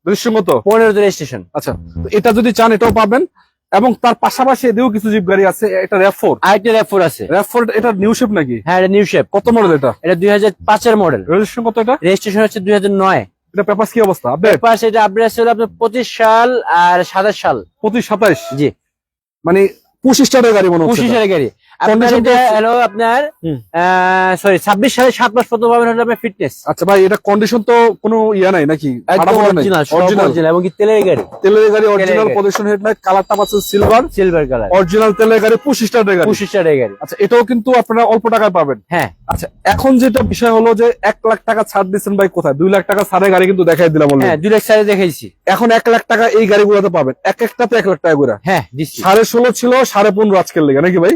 রেজিস্ট্রেশন কত? 15 রেজিস্ট্রেশন। আচ্ছা, তো এটা যদি চান এটাও পাবেন, এবং তার পাশাপাশি এদিকেও কিছু জিপ গাড়ি আছে। এটা RAV4, আরেকটা RAV4 আছে। RAV4 এটা নিউ শেপ নাকি? হ্যাঁ এটা নিউ শেপ। কত মডেল এটা? এটা 2005 এর মডেল। রেজিস্ট্রেশন কত এটা? রেজিস্ট্রেশন হচ্ছে 2009। এটা পেপারস কি অবস্থা আপডেট? পেপারস এটা আপডেট আছে হলো আপনার 25 সাল আর 27 সাল। 25-27? জি। মানে 25 স্টারের গাড়ি মনে হচ্ছে 25 এটা। সালের গাড়ি। আপনার Condition এটা তো- হলো আপনার হুম। 26 সালে 7 মাস পর্যন্ত পাবেন হলো আপনার ফিটনেস। আচ্ছা ভাই, এটা কন্ডিশন তো কোনো ইয়া নাই নাকি? একদম অরিজিনাল, অরিজিনাল অরিজিনাল এবং কি তেলের গাড়ি। তেলের গাড়ি, অরিজিনাল গাড়ি। পজিশন হেডলাইট, কালারটা পাচ্ছে সিলভার, সিলভার কালার। অরিজিনাল তেলের গাড়ি, 25 স্টারের গাড়ি। 25 সালের গাড়ি। আচ্ছা, এটাও কিন্তু আপনারা অল্প টাকায় পাবেন। হ্যাঁ। আচ্ছা, এখন যেটা বিষয় হলো যে 1 লাখ টাকা ছাড় দিচ্ছেন ভাই, কোথায় 2 লাখ টাকা ছাড়ের গাড়ি কিন্তু দেখাই দিলাম already। হ্যাঁ 2 লাখ সালে দেখাইছি। এখন 1 লাখ টাকা এই গাড়িগুলোতে পাবেন, এক একটাতে 1 লাখ টাকা করে। হ্যাঁ দিচ্ছি। 16.5 ছিল, 15.5 আজকের লেগে নাকি ভাই?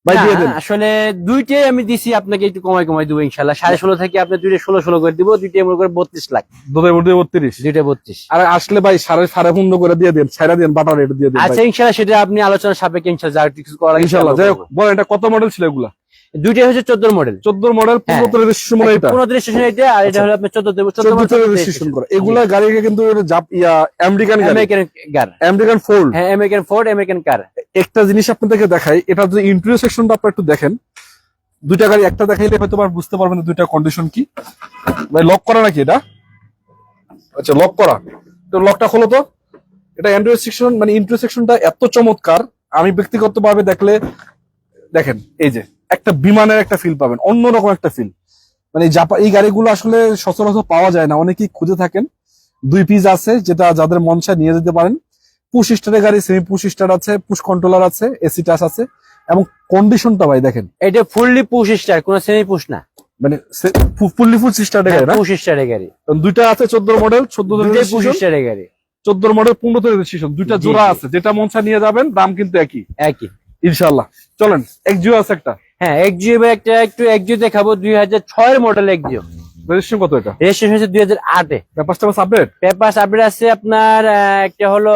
ভাই দিয়ে দেন। না, আসলে দুইটাই আমি দিছি আপনাকে, একটু কমাই দেবো ইনশাল্লাহ। 16.5 থেকে আপনি দুইটা 16 করে দিব, দুইটা এমন করে 32 লাখ। দুধের মধ্যে 32? দুইটা 32। আর আসলে ভাই 15.5 করে দিয়ে দেন, ছাইরা দেন, বাটার রেট দিয়ে দেন আচ্ছা ইনশাল্লাহ সেটা আপনি আলোচনা সাপেক্ষে ইনশাল্লাহ যা কিছু করা ইনশাআল্লাহ। যাই হোক, বলেন এটা কত মডেল ছিল এগুলা? দুইটাই হচ্ছে 14 মডেল। 14 মডেল, 15 রেজিস্ট্রেশন মনে হয় এটা? 15 রেজিস্ট্রেশন এটা, আর এটা হলো আপনার 14 রেজিস্ট্রেশন করা। এগুলা গাড়িকে কিন্তু আমেরিকান গাড়ি, আমেরিকান কার। American Ford. হ্যাঁ আমেরিকান ফোর্ড, আমেরিকান কার। একটা জিনিস আপনাদেরকে দেখাই, এটা যদি ইন্টেরিয়র সেকশনটা আপনারা একটু দেখেন, দুইটা গাড়ি একটা দেখাইলে হয়তো আর বুঝতে পারবেন দুইটা কন্ডিশন কি। ভাই লক করা নাকি এটা? আচ্ছা লক করা, তো লকটা খোলো তো। এটা ইন্টেরিয়র সেকশন, মানে ইন্টেরিয়র সেকশনটা এত চমৎকার, আমি ব্যক্তিগতভাবে দেখলে দেখেন, এই যে একটা বিমানের একটা ফিল পাবেন, অন্যরকম একটা ফিল। মানে এই গাড়িগুলো আসলে সচরাচর পাওয়া যায় না, অনেকেই খুঁজে থাকেন। 2 পিস আছে, যেটা যাদের মন চায় নিয়ে যেতে পারেন। পুশ স্টারের গাড়ি, সেমি পুশ স্টার আছে, পুশ কন্ট্রোলার আছে, এসি টাচ আছে, এবং কন্ডিশনটা ভাই দেখেন, এটা ফুললি পুশ স্টার, কোনো সেমি পুশ না। মানে ফুললি ফুল স্টারের গাড়ি না? পুশ স্টারের গাড়ি। দুইটা আছে 14 মডেল, 14 দুইটাই পুশ স্টারের গাড়ি। 14 মডেল, 15 রেজিস্ট্রেশন, দুইটা জি, জোড়া জি। আছে, যেটা মন চায় নিয়ে যাবেন, দাম কিন্তু একই একই ইনশাআল্লাহ। চলেন, এক্সিও আছে একটা। হ্যাঁ এক্সিও একটা, একটু এক্সিও দেখাবো। 2006 এর মডেল এক্সিও। রেজিস্ট্রেশন কত এটা? রেজিস্ট্রেশন হচ্ছে 2008 এ। ব্যাপারটা আপডেট? পেপারস আপডেট আছে আপনার একটা হলো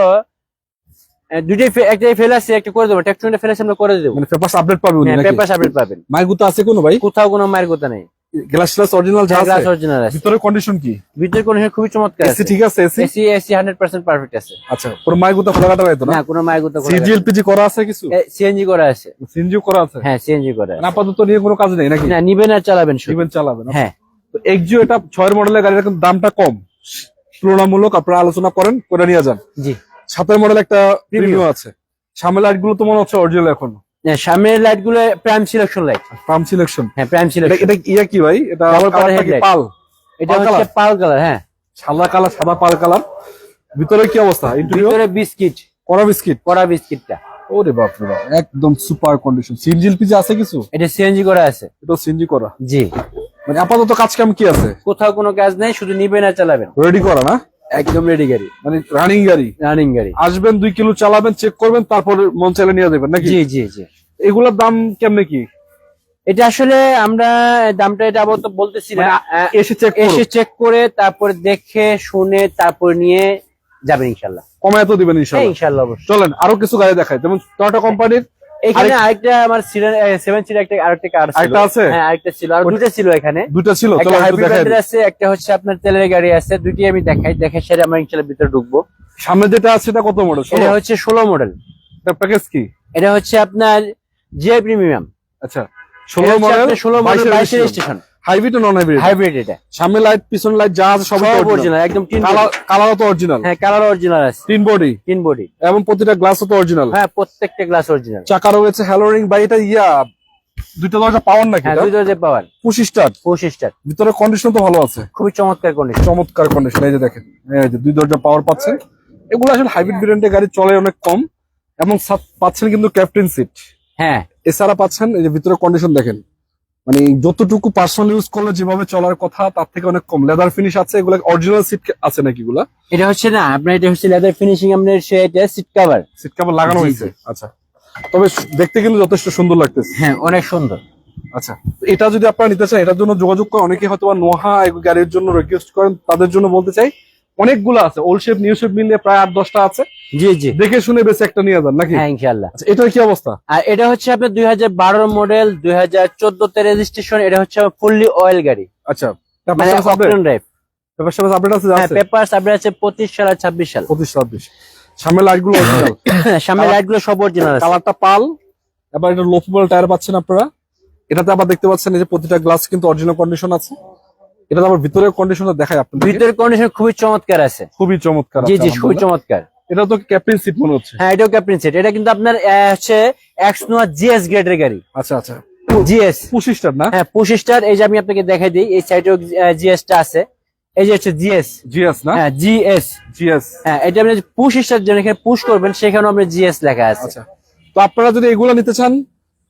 দুইটাই, একটাই ফেল আছে, একটা করে দেবো। ট্যাক্সটা ফেল আছে আমরা করে দেবো। মানে পেপারস আপডেট পাবে উনি নাকি? পেপারস আপডেট পাবেন। মাইগুতো আছে কোনো ভাই? কোথাও কোনো মায়ের কথা নেই। গ্লাস গ্লাস অরিজিনাল যা গ্লাস আছে? অরিজিনাল আছে। ভিতরে কন্ডিশন কি? ভিতরে কন্ডিশন খুবই চমৎকার এসি আছে। ঠিক আছে? এসি এসি এসি 100% পারফেক্ট আছে। আচ্ছা, পুরো মাইগুতো খোলা কাটা রাইতো না? না কোনো মায়ের কথা। সিজি এলপিজি করা আছে কিছু? সিএনজি করা আছে। সিএনজিও করা আছে? হ্যাঁ সিএনজি করা আছে। মানে আপাতত নিয়ে কোনো কাজ নেই নাকি? না নিবেন আর চালাবেন শুধু। ইভেন্ট চালাবেন? হ্যাঁ। তো এক্সিও এটা 6 মডেলের গাড়ির কিন্তু দামটা কম, তুলনামূলক আপনারা আলোচনা করেন, করে নিয়ে যান। জি। 7 মডেল একটা প্রিমিয়াম আছে। সামনে লাইট গুলো তো মনে হচ্ছে অরিজিনাল এখন। সামনের লাইট গুলো prime selection light. Pump selection? হ্যাঁ প্রাইম সিলেকশন। এটা ইয়া কি ভাই? এটা Double power কালারটা কি headlight। পাল? এটা পাল হচ্ছে কালার? পাল কালার। হ্যাঁ সাদা কালার, সাদা পাল কালার। ভিতরে কি অবস্থা? ইন্টেরিয়র ভিতরে বিস্কিট, করা বিস্কিট? কড়া বিস্কিটটা। ওরে বাপ রে বাপ, একদম সুপার কন্ডিশন। সিএনজি এলপিজি আছে কিছু? এটা সিএনজি করা আছে। এটা সিএনজি করা? জি। মানে আপাতত কাজ কাম কি আছে? কোথাও কোনো কাজ নেই, শুধু নিবেন আর চালাবেন। রেডি করা না? একদম রেডি গাড়ি, মানে রানিং গাড়ি? রানিং গাড়ি। আসবেন 2 কিলো চালাবেন, চেক করবেন, তারপর মন চাইলে নিয়ে যাবেন নাকি? জি জি জি। এগুলোর দাম কেমনে কি? এটা আসলে আমরা দামটা এটা আবার তো বলতেছি না, এসে চেক এসে চেক করে তারপর দেখে শুনে তারপর নিয়ে যাবেন ইনশাল্লাহ। কমায় তো দিবেন হ্যাঁ ইনশাআল্লাহ। ইনশাল্লাহ অবশ্যই। চলেন আরো কিছু গাড়ি দেখাই, যেমন টয়োটা কোম্পানির এখানে আরেকটা আমার 7 সিটার আরেকটা কার ছিল। আরেকটা আছে? হ্যাঁ আরেকটা ছিল, আর দুটো ছিল এখানে। দুটো ছিল, একটা চলো একটু হাইব্রিড দেখাই দিই। আছে, একটা হচ্ছে আপনার তেলের গাড়ি আছে। দুটি আমি দেখে সেটা আমরা ইনশাল্লাহ ভিতরে ঢুকবো। সামনে যেটা আছে এটা কত মডেল? এটা হচ্ছে 16 মডেল। এটা প্যাকেজ কি? এটা হচ্ছে আপনার জে প্রিমিয়াম। আচ্ছা 16 model, 16 model 22 registration. Registration. Hybrid non hybrid? Hybrid এটা। সামনে লাইট পিছনে লাইট যা আছে সব সব অরিজিনাল, একদম টিন বডি। কালারও তো অরিজিনাল? হ্যাঁ কালার অরিজিনাল আছে, তিন বডি। টিন বডি এবং প্রতিটা গ্লাসও তো অরিজিনাল? হ্যাঁ প্রত্যেকটা গ্লাস অরিজিনাল। চাকা রয়েছে হ্যালোরিং ভাই, এটা দুইটা দরজা পাওয়ার নাকি? হ্যাঁ দুই দরজা পাওয়ার, পুশ স্টার্ট। Push start. ভিতরে কন্ডিশন তো ভালো আছে, খুবই চমৎকার কন্ডিশন। চমৎকার কন্ডিশন। এই যে দেখেন, এই যে দুই দরজা পাওয়ার পাচ্ছেন। এগুলো আসলে হাইব্রিড ভেরিয়েন্টের গাড়ি চলে অনেক কম, এবং পাচ্ছেন কিন্তু ক্যাপ্টেন সিট। হ্যাঁ এছাড়া পাচ্ছেন এই যে ভিতরে কন্ডিশন দেখেন, মানে যতটুকু পার্সোনাল ইউজ করলে যেভাবে চলার কথা তার থেকে অনেক কম। লেদার ফিনিশ আছে, এগুলো অরিজিনাল সিট আছে নাকি এগুলা? এটা হচ্ছে না আপনার, এটা হচ্ছে লেদার ফিনিশিং, আপনার সেটা সিট কভার। সিট কভার লাগানো জি, হয়েছে? জি। আচ্ছা, তবে দেখতে কিন্তু যথেষ্ট সুন্দর লাগতেছে। হ্যাঁ অনেক সুন্দর। আচ্ছা, এটা যদি আপনারা নিতে চান, এটার জন্য যোগাযোগ করেন। অনেকে হয়তো নোহা গাড়ির জন্য রিকোয়েস্ট করেন, তাদের জন্য বলতে চাই অনেকগুলো আছে, ওল্ড শেপ নিউ শেপ মিলিয়ে প্রায় 8-10টা আছে। জি জি, দেখে শুনে বেশি একটা নিয়ে যান নাকি? হ্যাঁ ইনশাআল্লাহ। আচ্ছা, এটার কি অবস্থা? আর এটা হচ্ছে আপনার 2012 মডেল, 2014 তে রেজিস্ট্রেশন। এটা হচ্ছে ফুললি অয়েল গাড়ি। আচ্ছা, মানে অকটেন ড্রাইভ। আপডেট আছে? হ্যাঁ পেপারস আপডেট আছে 25 সাল আর 26 সাল। 25-26। সামনে লাইট গুলো অরিজিনাল? সামনে লাইট গুলো সব অরিজিনাল আছে। কালারটা পাল। এবার এটা লোফেবল টায়ার পাচ্ছেন আপনারা। এটাতে আবার দেখতে পাচ্ছেন এই যে প্রতিটা গ্লাস কিন্তু অরিজিনাল কন্ডিশন আছে। এটাতে আবার ভিতরের কন্ডিশনটা দেখায় আপনাদের। ভিতরের কন্ডিশন খুবই চমৎকার আছে, খুবই চমৎকার। জি আছে জি খুবই আলহামদুলিল্লাহ। চমৎকার। এটা তো ক্যাপ্টেন সিট মনে হচ্ছে। হ্যাঁ এটাও ক্যাপ্টেন সিট। এটা কিন্তু আপনার হচ্ছে এক্সনোয়া জিএস গ্রেডের গাড়ি। আচ্ছা আচ্ছা, জিএস পুশ স্টার্ট না? হ্যাঁ পুশ স্টার। এই যে আমি আপনাকে দেখাই দিই, এই সাইডেও জিএস টা আছে। এই যে হচ্ছে জিএস। জিএস না? হ্যাঁ জিএস। জিএস। হ্যাঁ এটা আপনি পুশ স্টার যেন এখানে পুশ করবেন সেখানেও আপনার জিএস লেখা আছে। আচ্ছা, তো আপনারা যদি এগুলো নিতে চান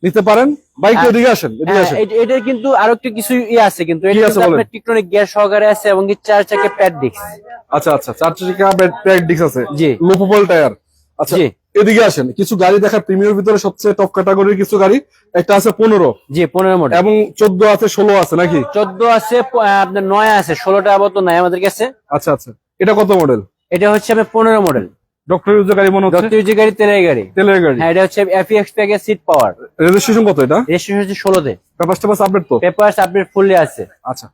নিতে পারেন। বাইক এদিকে আসেন, এদিকে হ্যাঁ আসেন। এটা কিন্তু আরো একটু কিছু আছে, কিন্তু কি এটা আছে কিন্তু বলেন? আপনার টিকটনিক গিয়ার সহকারে আছে এবং কি 4 চাকা প্যাড ডিস্ক। আচ্ছা আচ্ছা, 4 চাকা ব্রেক ডিস্ক আছে, জি লোফেবল টায়ার। আচ্ছা, জি এদিকে আসেন। কিছু গাড়ি দেখা প্রিমিয়ার ভিতরে সবচেয়ে টপ ক্যাটাগরির কিছু গাড়ি। একটা আছে 15, জি 15 মডেল, এবং 14 আছে, 16 আছে নাকি? 14 আছে, আপনার 9 আছে, 16টা আপাতত নাই আমাদের কাছে। আচ্ছা আচ্ছা, এটা কত মডেল? এটা হচ্ছে আপনার 15 মডেল। ডক্টর ইউজের গাড়ি মনে হচ্ছে। ডক্টর ইউজি গাড়ি, তেলের গাড়ি। তেলের গাড়ি। হ্যাঁ এটা হচ্ছে FX package seat power. Registration কত এটা? রেজিস্ট্রেশন হচ্ছে 16 তে। পেপারস আপডেট তো? পেপারস আপডেট ফুললি আছে। আচ্ছা,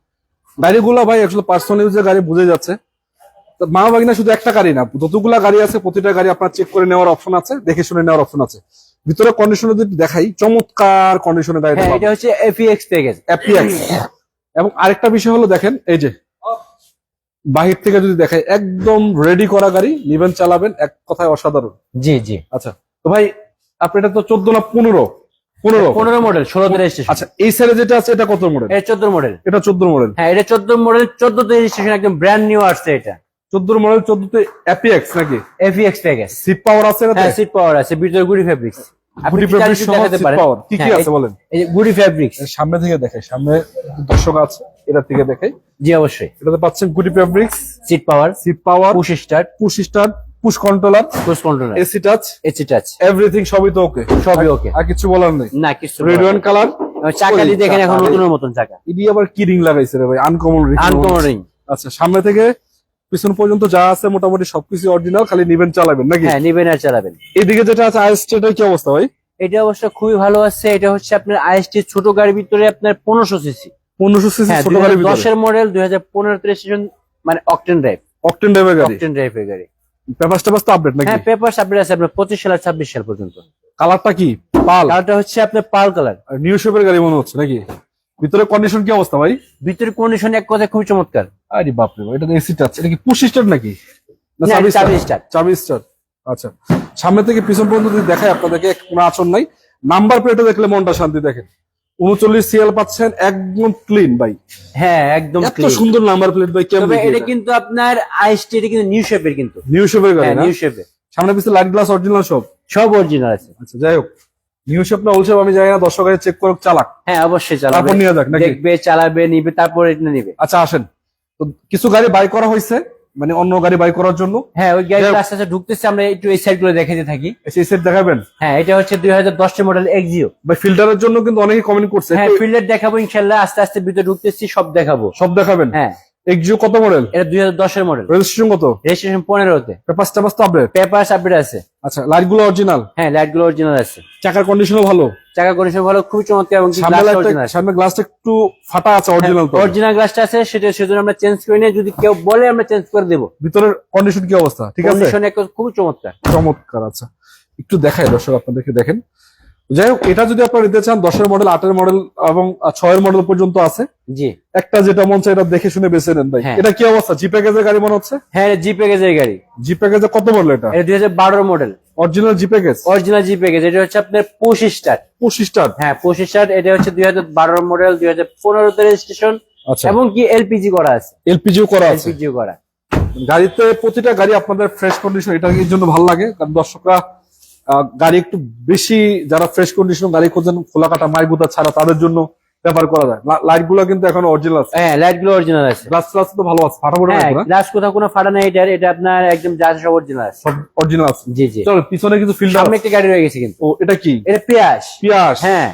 গাড়িগুলো ভাই আসলে পার্সোনাল ইউজের গাড়ি বুঝে যাচ্ছে। তো মা বাগিনা শুধু একটা গাড়ি না, যতগুলা গাড়ি আছে প্রতিটা গাড়ি আপনার চেক করে নেওয়ার অপশন আছে, দেখে শুনে নেওয়ার অপশন আছে। ভিতরে কন্ডিশন যদি দেখাই, চমৎকার কন্ডিশনের গাড়ি। হ্যাঁ এটা হচ্ছে এফএক্স প্যাকেজ। অ্যাপিএক্স। এবং আরেকটা বিষয় হলো দেখেন, এই যে বাহির থেকে যদি দেখাই, একদম রেডি করা গাড়ি, নিবেন চালাবেন, এক কথায় অসাধারণ। জি জি। আচ্ছা, তো ভাই আপনি এটা তো 14 না 15? 15 মডেল, 16 তে রেজিস্ট্রেশন। আচ্ছা, এই সাইডে যেটা আছে এটা কত মডেল? এটা 14 মডেল। এটা 14 মডেল। হ্যাঁ এটা 14 মডেল, 14 তে রেজিস্ট্রেশন, একদম ব্র্যান্ড নিউ আসছে এটা। 14 মডেল, 14 তে অ্যাপিএক্স নাকি? FX package. সিট পাওয়ার আছে এটাতে? হ্যাঁ সিট পাওয়ার আছে, ভিতরে গুডি ফেব্রিক্স। আপনি গুডি ফেব্রিক্স সহ দেখাতে সিট পারেন। পাওয়ার কি কি হ্যাঁ, আছে বলেন? এই যে গুডি ফেব্রিক্স। সামনে থেকে দেখাই, সামনে দর্শক আছে, এটা থেকে দেখাই। জি অবশ্যই। এটাতে পাচ্ছেন goody fabrics, seat power, seat power, push start, push controller, push controller, AC touch, AC touch, everything সবই তো ওকে? সবই ওকে, আর কিছু বলার নেই? না কিছু। Red one colour. চাকা দিয়ে দেখেন এখন নতুনের মতন চাকা। ইডি আবার কি রিং লাগাইছে রে ভাই, আনকমন রিং। Uncommon ring. আচ্ছা, সামনে থেকে পিছন পর্যন্ত যা আছে মোটামুটি সবকিছু অরিজিনাল, খালি নিবেন চালাবেন নাকি? হ্যাঁ নিবেন আর চালাবেন। এদিকে যেটা আছে আইএসটিটার কি অবস্থা ভাই? এটা অবশ্য খুবই ভালো আছে। এটা হচ্ছে আপনার আইএসটি ছোট গাড়ির ভিতরে আপনার 1500 সিসি। 1500 সিসি হ্যাঁ ছোট গাড়ির ভিতরে? 2010 এর মডেল, 2015 তে রেজিস্ট্রেশন, মানে অকটেন ড্রাইভ। অকটেন ড্রাইভের গাড়ি? অকটেন ড্রাইভের গাড়ি। পেপারস তো আপডেট নাকি? হ্যাঁ পেপারস আপডেট আছে আপনার 25 সাল আর 26 সাল পর্যন্ত। কালারটা কি পাল? কালারটা হচ্ছে আপনার পাল কালার। নিউ শেপের গাড়ি মনে হচ্ছে নাকি? ভিতরে কন্ডিশন কি অবস্থা ভাই? ভিতরে কন্ডিশন এক কথায় খুবই চমৎকার। আরে বাপরে ভাই, এটা এসি টাচ। এটা কি পুশ স্টার্ট নাকি? না না, চাবি চাবি স্টার্ট? স্টার্ট। চাবি স্টার্ট। আচ্ছা, সামনে থেকে পিছন পর্যন্ত যদি দেখায় আপনাদেরকে, কোনো আচরণ নাই। নাম্বার প্লেটে দেখলে মনটা শান্তি। দেখেন 39 সিএল পাচ্ছেন, একদম ক্লিন ভাই। হ্যাঁ একদম এত clean। সুন্দর নাম্বার প্লেট ভাই, কেমন? তবে এটা কিন্তু আপনার আইএসটি, এটা কিন্তু নিউ শেপের, কিন্তু নিউ শেপের গাড়ি হ্যাঁ না? নিউ শেপের। সামনে পিছনে লাইট গ্লাস অরিজিনাল সব? সব অরিজিনাল আছে। আচ্ছা, যাই হোক, নিউ শেপ না ওল্ড শেপ আমি জানি না, দর্শক চেক করুক, চালাক, হ্যাঁ অবশ্যই চালাবে, তারপর নিয়ে যাক নাকি? দেখবে, চালাবে, নিবে, তারপর এটা নিবে। আচ্ছা আসেন, তো কিছু গাড়ি বাই করা হয়েছে, মানে অন্য গাড়ি বাই করার জন্য। হ্যাঁ ওই গাড়িটা আস্তে আস্তে ঢুকতেছে, আমরা একটু এই সাইড গুলো দেখাতে থাকি। সেই সেট দেখাবেন? হ্যাঁ এটা হচ্ছে 2010 মডেল এক্সিও। ভাই ফিল্টারের জন্য কিন্তু অনেকে কমেন্ট করছে। হ্যাঁ ফিল্ডার দেখাবো ইনশাল্লাহ, আস্তে আস্তে ভিতরে ঢুকতেছি, সব দেখাবো। সব দেখাবেন? হ্যাঁ। এক্সিও কত মডেল? এটা 2010 মডেল। রেজিস্ট্রেশন কত? রেজিস্ট্রেশন 15 তে। পেপারস তো আপডেট? পেপারস আপডেট আছে। আচ্ছা, লাইট গুলো অরিজিনাল? হ্যাঁ লাইট গুলো অরিজিনাল আছে। চাকার কন্ডিশনও ভালো? চাকা কন্ডিশন ভালো, খুবই চমৎকার, এবং সামনে লাইটটা, সামনে গ্লাসটা একটু ফাটা আছে, অরিজিনাল তো? অরিজিনাল গ্লাসটা আছে, সেজন্য আমরা চেঞ্জ করে নিয়ে, যদি কেউ বলে আমরা চেঞ্জ করে দেবো। ভিতরের কন্ডিশন কি অবস্থা? ঠিক আছে, কন্ডিশন খুবই চমৎকার। চমৎকার। আচ্ছা, একটু দেখাই দর্শক আপনাদেরকে, দেখেন যাই হোক, এটা যদি আপনারা নিতে চান 10-এর মডেল, 8-এর মডেল এবং 6-এর মডেল পর্যন্ত আছে। জি, একটা যেটা মন চায় এটা দেখে শুনে বেছে নেন ভাই। হ্যাঁ। এটা কি অবস্থা, জি প্যাকেজের গাড়ি মনে হচ্ছে? হ্যাঁ, জি প্যাকেজের গাড়ি। জি প্যাকেজে কত মডেল এটা? এটা 2012 মডেল, অরিজিনাল জি প্যাকেজ? অরিজিনাল জি প্যাকেজ। এটা হচ্ছে আপনার পুশ স্টার্ট। Push start? হ্যাঁ, পুশ স্টার্ট। এটা হচ্ছে 2012 মডেল, 2015 তে রেজিস্ট্রেশন। আচ্ছা, এবং কি এলপিজি করা আছে, এলপিজিও করা আছে। এলপিজিও করা। গাড়িতে প্রতিটা গাড়ি আপনাদের ফ্রেশ কন্ডিশন, এটা এর জন্য ভালো লাগে কারণ দর্শকরা গাড়ি একটু বেশি, যারা ফ্রেশ কন্ডিশন গাড়ি খোঁজেন খোলা কাটা মাইগুদা ছাড়া, তাদের জন্য ব্যবহার করা যায়। লাইট গুলো কিন্তু এখন অরিজিনাল আছে। হ্যাঁ, লাইট গুলো অরিজিনাল আছে। গ্লাস ফ্লাস তো ভালো আছে, ফাটাফাটি হ্যাঁ, না? গ্লাস কোথাও কোনো ফাটা নাই এটার। এটা আপনার একদম যা সব অরিজিনাল আছে, সব অরিজিনাল আছে। জি জি। চলো পিছনে কিছু ফিল্টার, সামনে একটা গাড়ি রয়ে গেছে কিন্তু। ও এটা কি? এটা পিয়াস। পিয়াস? হ্যাঁ,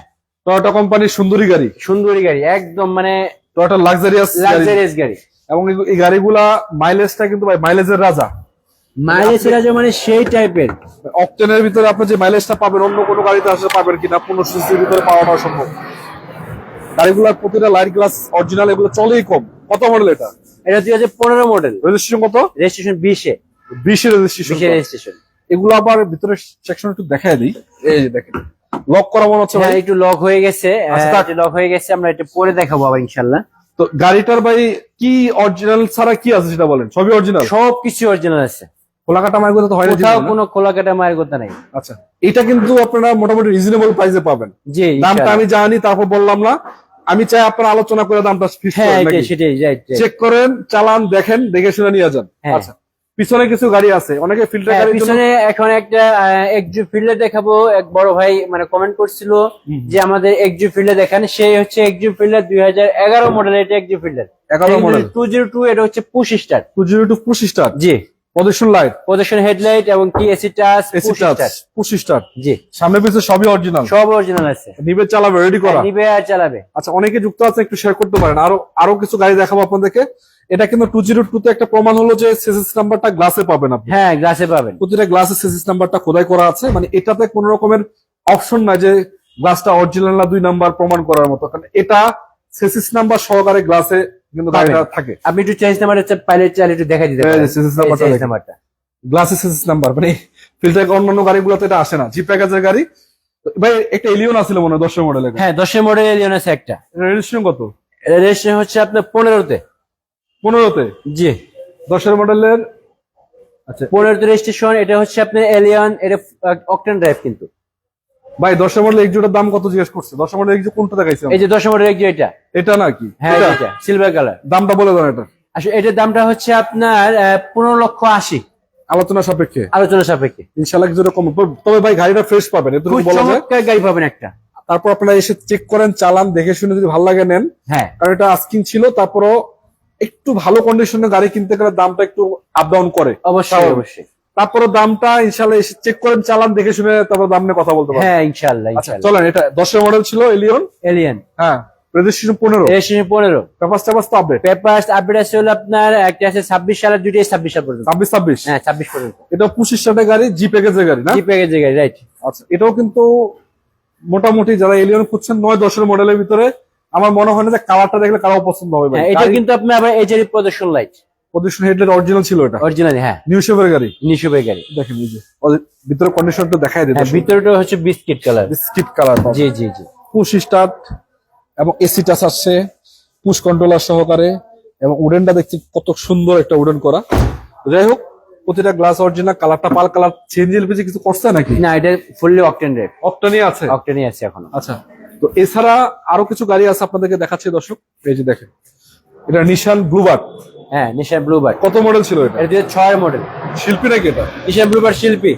টয়োটা কোম্পানির সুন্দরী গাড়ি, সুন্দরী গাড়ি একদম, মানে টয়োটা লাক্সারিয়াস লাক্সারিয়াস গাড়ি। এবং এই গাড়িগুলা মাইলেজটা কিন্তু ভাই মাইলেজের রাজা। মাইলেজ এর মানে সেই টাইপের। অক্টেনের ভিতরে আপনি যে মাইলেজটা পাবেন অন্য কোনো গাড়িতে আসলে পাবেন কিনা 15 সিসির ভিতরে পাওয়াটা সম্ভব। গাড়িগুলোর প্রতিটা লাইট গ্লাস অরিজিনাল, এগুলো চলেই কম। কত মডেল এটা? এটা 2015 মডেল, রেজিস্ট্রেশন কত? Registration 20 20 registration. রেজিস্ট্রেশন। এগুলো আবার ভিতরে সেকশন একটু দেখায় দিই। এই যে দেখেন, লক করা মনে হচ্ছে হ্যাঁ, ভাই। একটু লক হয়ে গেছে। আচ্ছা, এটা লক হয়ে গেছে, আমরা এটা পরে দেখাবো আবার ইনশাআল্লাহ। তো গাড়িটার ভাই কি অরিজিনাল ছাড়া কি আছে সেটা বলেন। সবই অরিজিনাল, সবকিছু অরিজিনাল আছে, খোলাকাটা মাইগুলো তো হয় না কোথাও জীবনে, না? কোনো খোলা কাটা মায়ের কথা নাই। আচ্ছা, এটা কিন্তু আপনারা মোটামুটি রিজনেবল প্রাইসে পাবেন। জি, দামটা ইনশাআল্লাহ। আমি জানি, তারপর বললাম না। আমি চাই আপনারা আলোচনা করে দামটা ফিক্স হ্যাঁ, করেন, এটাই, নাকি? সেটাই, রাইট। চেক করেন, চালান, দেখেন, দেখে শুনে নিয়ে যান। হ্যাঁ। আচ্ছা, পিছনে কিছু গাড়ি আছে, অনেকে ফিল্টার গাড়ির জন্য। পিছনে এখন একটা এক্সজু ফিল্ডে দেখাবো। এক বড় ভাই মানে কমেন্ট করছিল যে আমাদের এক্সজু ফিল্ডে দেখান। সেই হচ্ছে এক্সজু ফিল্ডার 2011 মডেল। এটা এক্সজু ফিল্ডার 11 মডেল 202। এটা হচ্ছে পুশ স্টার্ট। 202 push start? জি, পজিশন লাইট, পজিশন হেডলাইট এবং কি AC touch, AC touch, push start. জি, সামনে পিছনে সবই অরিজিনাল, সব অরিজিনাল আছে। নিবে চালাবে, রেডি করা। নিবে আর চালাবে। আচ্ছা, অনেকে যুক্ত আছে, একটু শেয়ার করতে পারেন। আরো কিছু গাড়ি দেখাবো আপনাদেরকে। এটা কিন্তু 202 তে একটা প্রমাণ হলো যে সিসিস নাম্বারটা গ্লাসে পাবেন আপনি। হ্যাঁ, গ্লাসে পাবেন। প্রতিটা গ্লাসে সিসিস নাম্বারটা খোদাই করা আছে, মানে এটাতে কোনো রকমের অপশন নাই যে গ্লাসটা অরিজিনাল না 2 নাম্বার প্রমাণ করার মতো, কারণ এটা সিসিস নাম্বার সহকারে গ্লাসে কিন্তু গাড়িটা থাকে। আপনি একটু চেঞ্জ নাম্বার হচ্ছে পাইলট চালিয়ে একটু দেখা দিতে এই যে পারেন। সিসিস নাম্বারটা চেঞ্জ দেখেন। নাম্বারটা গ্লাসে সিসিস নাম্বার, মানে ফিল্টার অন্যান্য গাড়িগুলোতে এটা আসে না। জি প্যাকেজের গাড়ি ভাই। একটা এলিয়ন আছিল মনে হয় 10 মডেলের। হ্যাঁ, 10 মডেল এলিয়ন আছে একটা। রেজিস্ট্রেশন কত? রেজিস্ট্রেশন হচ্ছে আপনার 15 তে। 15 তে? জি, 10 মডেলের। আচ্ছা 15 রেজিস্ট্রেশন। এটা হচ্ছে আপনার এলিয়ন। এটা অকটেন ড্রাইভ কিন্তু। ভাই, 10 মডেল এক্সজুটার দাম কত জিজ্ঞেস করছে? 10 মডেল এক্সজু কোনটা দেখাইছে? এই যে 10 মডেল এক্সজু এটা। এটা নাকি? হ্যাঁ, এটা সিলভার কালার। দামটা বলে দেন এটা। আসলে এটার দামটা হচ্ছে আপনার 15,80,000 আলোচনা সাপেক্ষে আলোচনা সাপেক্ষে। ইনশাআল্লাহ কিছু কম। তবে ভাই গাড়িটা ফ্রেশ পাবেন, এটুকু খুব বলা যায়। চমৎকার গাড়ি পাবেন একটা। তারপর আপনারা এসে চেক করেন, চালান, দেখে শুনে যদি ভালো লাগে নেন। হ্যাঁ, কারণ এটা আস্কিং ছিল, তারপরও একটু ভালো কন্ডিশনের গাড়ি কিনতে গেলে দামটা একটু আপ ডাউন করে। অবশ্যই অবশ্যই। তারপরে দামটা ইনশাআল্লাহ এসে চেক করেন, চালান, দেখে শুনে তারপর দাম নিয়ে কথা বলতে পারেন। হ্যাঁ, ইনশাআল্লাহ আচ্ছা ইনশাআল্লাহ। চলেন, এটা 10 মডেল ছিল এলিয়ন। এলিয়ন, হ্যাঁ, রেজিস্ট্রেশন 15। রেজিস্ট্রেশন 15। পেপারস তো আপডেট। পেপারস আপডেট আছে হলো আপনার একটা আছে 26 সালের, দুইটাই 26 সাল পর্যন্ত। 26। হ্যাঁ, 26 পর্যন্ত। এটা 25 সালের গাড়ি, জি প্যাকেজের গাড়ি না? জি প্যাকেজের গাড়ি, রাইট। আচ্ছা, এটাও কিন্তু মোটামুটি যারা এলিয়ন খুঁজছেন 9-10 মডেলের ভিতরে, আমার মনে হয় না যে কালারটা দেখলে কারো পছন্দ হবে ভাই। হ্যাঁ, এটা কিন্তু আপনার আবার এইচআরই প্রদর্শন লাইট। পজিশন হেডলাইট অরিজিনাল ছিল এটা? অরিজিনাল, হ্যাঁ। নিউ শেপের গাড়ি। নিশুবের গাড়ি। দেখেন এই যে ভিতরে কন্ডিশনটা দেখাই দিতে। হ্যাঁ, ভিতরটা হচ্ছে বিস্কিট কালার। Biscuit colour. জি জি জি। পুশ স্টার্ট এবং এসি টাচ আসছে, পুশ কন্ট্রোলার সহকারে, এবং উডেনটা দেখছি কত সুন্দর একটা উডেন করা। যাই হোক, প্রতিটা গ্লাস অরিজিনাল। কালারটা পাল কালার, চেঞ্জ এলপিজি কিছু করছে নাকি? না, এটা ফুললি অকটেন ড্রাইভ। অকটেনই আছে? অকটেনই আছে এখনো। আচ্ছা, তো এছাড়া আরো কিছু গাড়ি আছে আপনাদেরকে দেখাচ্ছি দর্শক। এই যে দেখেন, এটা নিশান ব্লুবার্ড। হ্যাঁ, নিশান ব্লুবার্ড। কত মডেল ছিল এটা? এটা 2006 মডেল। শিল্পী নাকি এটা? নিশান ব্লুবার্ড শিল্পী।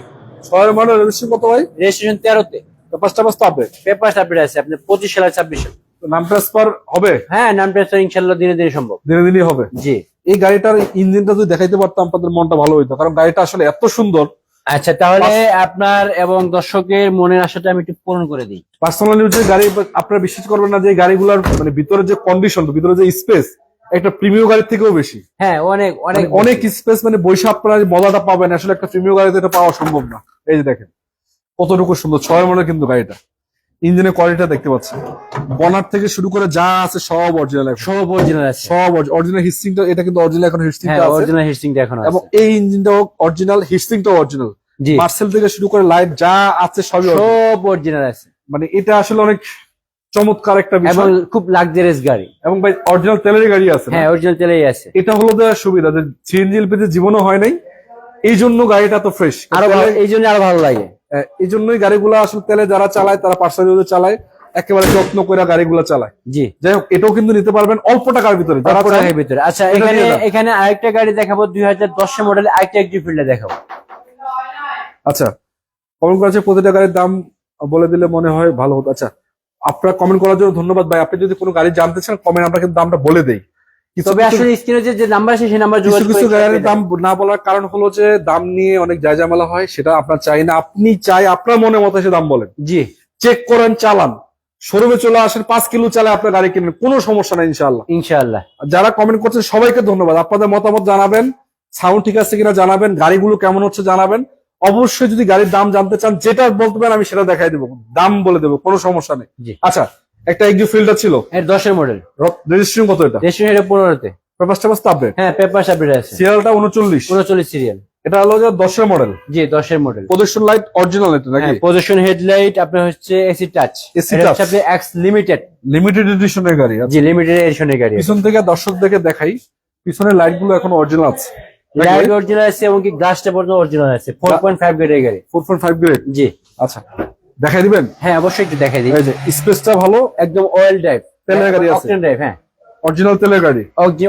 6 মডেল, রেজিস্ট্রেশন কত ভাই? রেজিস্ট্রেশন 13 তে। পেপারস তো আপডেট? পেপারস আপডেট আছে আপনার 25 সাল আর 26 সাল। নাম ট্রান্সফার হবে? হ্যাঁ, নাম ট্রান্সফার ইনশাআল্লাহ দিনে দিনে সম্ভব। দিনে দিনই হবে। জি। এই গাড়িটার ইঞ্জিনটা যদি দেখাইতে পারতাম আপনাদের মনটা ভালো হইতো, কারণ গাড়িটা আসলে এত সুন্দর। আচ্ছা, তাহলে আপনার এবং দর্শকের মনের আশাটা আমি একটু পূরণ করে দিই। পার্সোনাল ইউজের গাড়ি আপনারা বিশ্বাস করবেন না যে এই গাড়িগুলোর মানে ভিতরে যে কন্ডিশন, ভিতরে যে স্পেস, একটা প্রিমিয়াম গাড়ির থেকেও বেশি। হ্যাঁ, অনেক অনেক অনেক স্পেস, মানে বৈশাখ আপনারা যে মজাটা পাবেন আসলে একটা প্রিমিয়াম গাড়িতে এটা পাওয়া সম্ভব না। এই যে দেখেন কতটুকু সুন্দর। 6 মডেল কিন্তু গাড়িটা। ইঞ্জিনের কোয়ালিটিটা দেখতে পাচ্ছেন, বনার থেকে শুরু করে যা আছে সব অরিজিনাল। সব অরিজিনাল আছে। সব অরিজিনাল। হিটসিংটা এটা কিন্তু অরিজিনাল, এখন হ্যাঁ, হিটসিংটা আছে। অরিজিনাল হিটসিংটা এখনো এবং আছে। এই ইঞ্জিনটাও অরিজিনাল, হিটসিংটাও অরিজিনাল। জি, মার্সেল থেকে শুরু করে লাইট যা আছে সবই original। সব অরিজিনাল আছে। মানে এটা আসলে অনেক চমৎকার একটা এবং বিষয়, খুব লাক্সারিয়াস গাড়ি। এবং ভাই অরিজিনাল তেলের গাড়ি আছে না? হ্যাঁ, অরিজিনাল তেলেই আছে। এটা হলো দেওয়ার সুবিধা যে সিএনজি এলপিজি জীবনও হয় নাই, এই জন্য গাড়িটা তো ফ্রেশ। আরো এই জন্য আরো ভালো লাগে। এই জন্যই গাড়িগুলো আসলে তেলে যারা চালায় তারা পার্সোনালি চালায়, একেবারে যত্ন করে গাড়িগুলো চালায়। জি, যাই হোক, এটাও কিন্তু নিতে পারবেন অল্প টাকার ভিতরে যারা অল্প চায়। টাকার ভিতরে। আচ্ছা, এটা এখানে নিয়ে নাও। এখানে আরেকটা গাড়ি দেখাবো, 2010 মডেল আরেকটা এক্সইউ ফিল্ডে দেখাবো। আচ্ছা, কমেন্ট করেছে প্রতিটা গাড়ির দাম বলে দিলে মনে হয় ভালো হতো। আচ্ছা, আপনারা কমেন্ট করার জন্য ধন্যবাদ ভাই। আপনি যদি কোনো গাড়ি জানতে চান কমেন্ট, আমরা কিন্তু দামটা বলে দেই। কিছু তবে আসলে স্ক্রিনে যে নাম্বার আছে সেই নাম্বার কিছু যোগাযোগ কিছু করে গাড়ির দাম না বলার কারণ হলো যে দাম নিয়ে অনেক জায়জামেলা হয়, সেটা আপনার চাই না। আপনি চাই আপনার মনের মতো সে দাম বলেন, জি, চেক করেন, চালান, শোরুমে চলে আসেন, 5 কিলো চালে আপনার গাড়ি কিনেন, কোনো সমস্যা নাই ইনশাআল্লাহ। ইনশাআল্লাহ। যারা কমেন্ট করছেন সবাইকে ধন্যবাদ। আপনাদের মতামত জানাবেন, সাউন্ড ঠিক আছে কিনা জানাবেন, গাড়িগুলো কেমন হচ্ছে জানাবেন। অবশ্যই যদি গাড়ির দাম জানতে চান যেটা বলতে পারেন আমি সেটা দেখাই দেবো, দাম বলে দেবো, কোনো সমস্যা নেই। জি। আচ্ছা, একটা এক্সইউ ফিল্ডার ছিল, এর 10 মডেল, রেজিস্ট্রেশন কত এটা? রেজিস্ট্রেশন এটা 15-তে। পেপার টেপার আপডেট, হ্যাঁ, পেপার আপডেট আছে। সিরিয়ালটা 39, 39 সিরিয়াল। এটা হলো যে 10 মডেল। জি, 10 মডেল। প্রজেকশন লাইট অরিজিনাল এটা নাকি? হ্যাঁ, পজিশন হেডলাইট আপনার হচ্ছে এসি টাচ। AC এটা touch। হচ্ছে আপনার এক্স লিমিটেড। লিমিটেড এডিশনের গাড়ি। জি, লিমিটেড এডিশনের গাড়ি। পিছন থেকে দর্শকদেরকে দেখাই, পিছনের লাইট গুলো এখন অরিজিনাল আছে, লাইট অরিজিনাল আছে এবং কি গ্লাসটা পর্যন্ত অরিজিনাল আছে। 4.5 গ্রেডের গাড়ি। 4.5 গ্রেড। জি। আচ্ছা, দেখাই দিবেন? হ্যাঁ, অবশ্যই একটু দেখাই দিই। এই যে স্পেসটা ভালো, একদম অয়েল ড্রাইভ, তেলের গাড়ি আছে। Octane drive. হ্যাঁ, অরিজিনাল তেলের গাড়ি।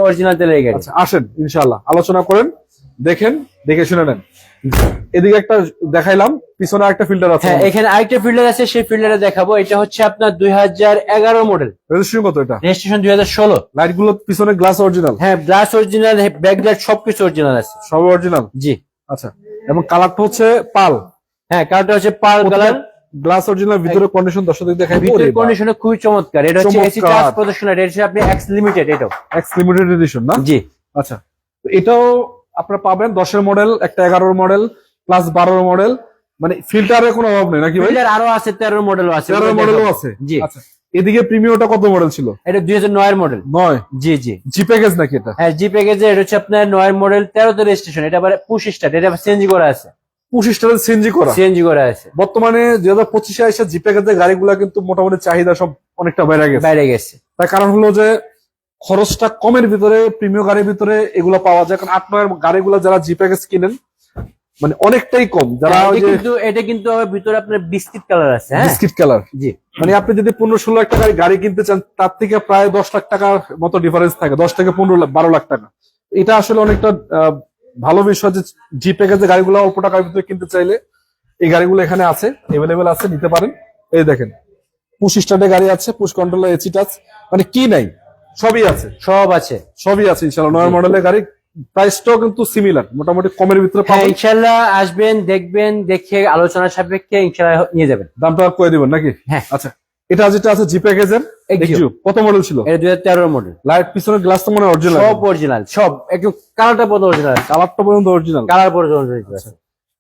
অরিজিনাল তেলের গাড়ি। আচ্ছা, আসেন ইনশাআল্লাহ আলোচনা করেন, দেখেন, দেখে শুনে নেন। এদিকে একটা দেখাইলাম, পিছনে একটা ফিল্টার আছে। হ্যাঁ, এখানে আরেকটা ফিল্টার আছে, সেই ফিল্টারে দেখাবো। এটা হচ্ছে আপনার 2011 মডেল, রেজিস্ট্রেশন কত এটা? রেজিস্ট্রেশন 2016। লাইট গুলো পিছনে গ্লাস অরিজিনাল? হ্যাঁ, গ্লাস অরিজিনাল, ব্যাক লাইট সবকিছু অরিজিনাল আছে। সব অরিজিনাল? জি। আচ্ছা, এবং কালারটা হচ্ছে পাল। হ্যাঁ, কালারটা হচ্ছে পার্ল কালার। গ্লাস অরিজিনাল, ভিতরে কন্ডিশন দর্শকদের দেখাই। ভিতরের কন্ডিশন খুবই চমৎকার। এটা হচ্ছে এসি চমৎকার। টাচ প্রদর্শন, এটা হচ্ছে আপনি এক্স লিমিটেড। এটাও এক্স লিমিটেড এডিশন না? জি। আচ্ছা, তো এটাও আপনারা পাবেন 10 মডেল, একটা 11 মডেল প্লাস 12 মডেল, মানে ফিল্টারের কোনো অভাব নেই নাকি ভাই? ফিল্টার আরো আছে, 13 মডেলও আছে। 13 মডেলও আছে? জি। আচ্ছা, এদিকে প্রিমিয়ামটা কত মডেল ছিল? এটা 2009 এর মডেল। 9? জি জি। জি প্যাকেজ নাকি এটা? হ্যাঁ, জি প্যাকেজে। এটা হচ্ছে আপনার 9 মডেল, 13তে রেজিস্ট্রেশন। এটা আবার পুশ স্টার্ট, এটা সিএনজি করা আছে। 25 স্টারের সিএনজি করা? সিএনজি করা আছে। বর্তমানে 2025-এ এসে জি প্যাকেজের গাড়িগুলা কিন্তু মোটামুটি চাহিদা সব অনেকটা বেড়ে গেছে। বাইরে গেছে। তার কারণ হলো যে খরচটা কমের ভিতরে, প্রিমিয়াম গাড়ির ভিতরে এগুলো পাওয়া যায়। কারণ 8-9 গাড়িগুলো যারা জি প্যাকেজ কিনেন মানে অনেকটাই কম। যারা হ্যাঁ, ওই যে এটা কিন্তু আবার ভিতরে আপনার বিস্কিট কালার আছে। হ্যাঁ, বিস্কিট কালার, জি। মানে আপনি যদি 15-16 লাখ টাকার গাড়ি কিনতে চান তার থেকে প্রায় 10 লাখ টাকার মতো ডিফারেন্স থাকে, 10 থেকে 12 লাখ টাকা। এটা আসলে অনেকটা ভালো বিষয় যে জি প্যাকেজের গাড়িগুলো অল্প টাকার ভিতরে কিনতে চাইলে এই গাড়িগুলো এখানে আছে, এভেলেবেল আছে, নিতে পারেন। এই দেখেন, পুশ স্টার্টের গাড়ি আছে, পুশ কন্ট্রোলার, এসি টাচ, মানে কি নাই সবই আছে, সব আছে। সবই আছে ইনশাআল্লাহ। 9 মডেলের গাড়ি, প্রাইসটাও কিন্তু সিমিলার, মোটামুটি কমের ভিতরে হ্যাঁ, পাবেন। ইনশাআল্লাহ আসবেন, দেখবেন, দেখে আলোচনা সাপেক্ষে ইনশাআল্লাহ নিয়ে যাবেন। দামটা কয়ে দিবেন নাকি? হ্যাঁ। আচ্ছা, এটা যেটা আছে জি প্যাকেজের Exio। কত মডেল ছিল? এটা 2013 মডেল। লাইট পিছনের গ্লাস তো মানে অরিজিনাল? সব অরিজিনাল, সব একদম কালারটা পর্যন্ত অরিজিনাল। কালারটা পর্যন্ত অরিজিনাল? কালার পর্যন্ত অরিজিনাল।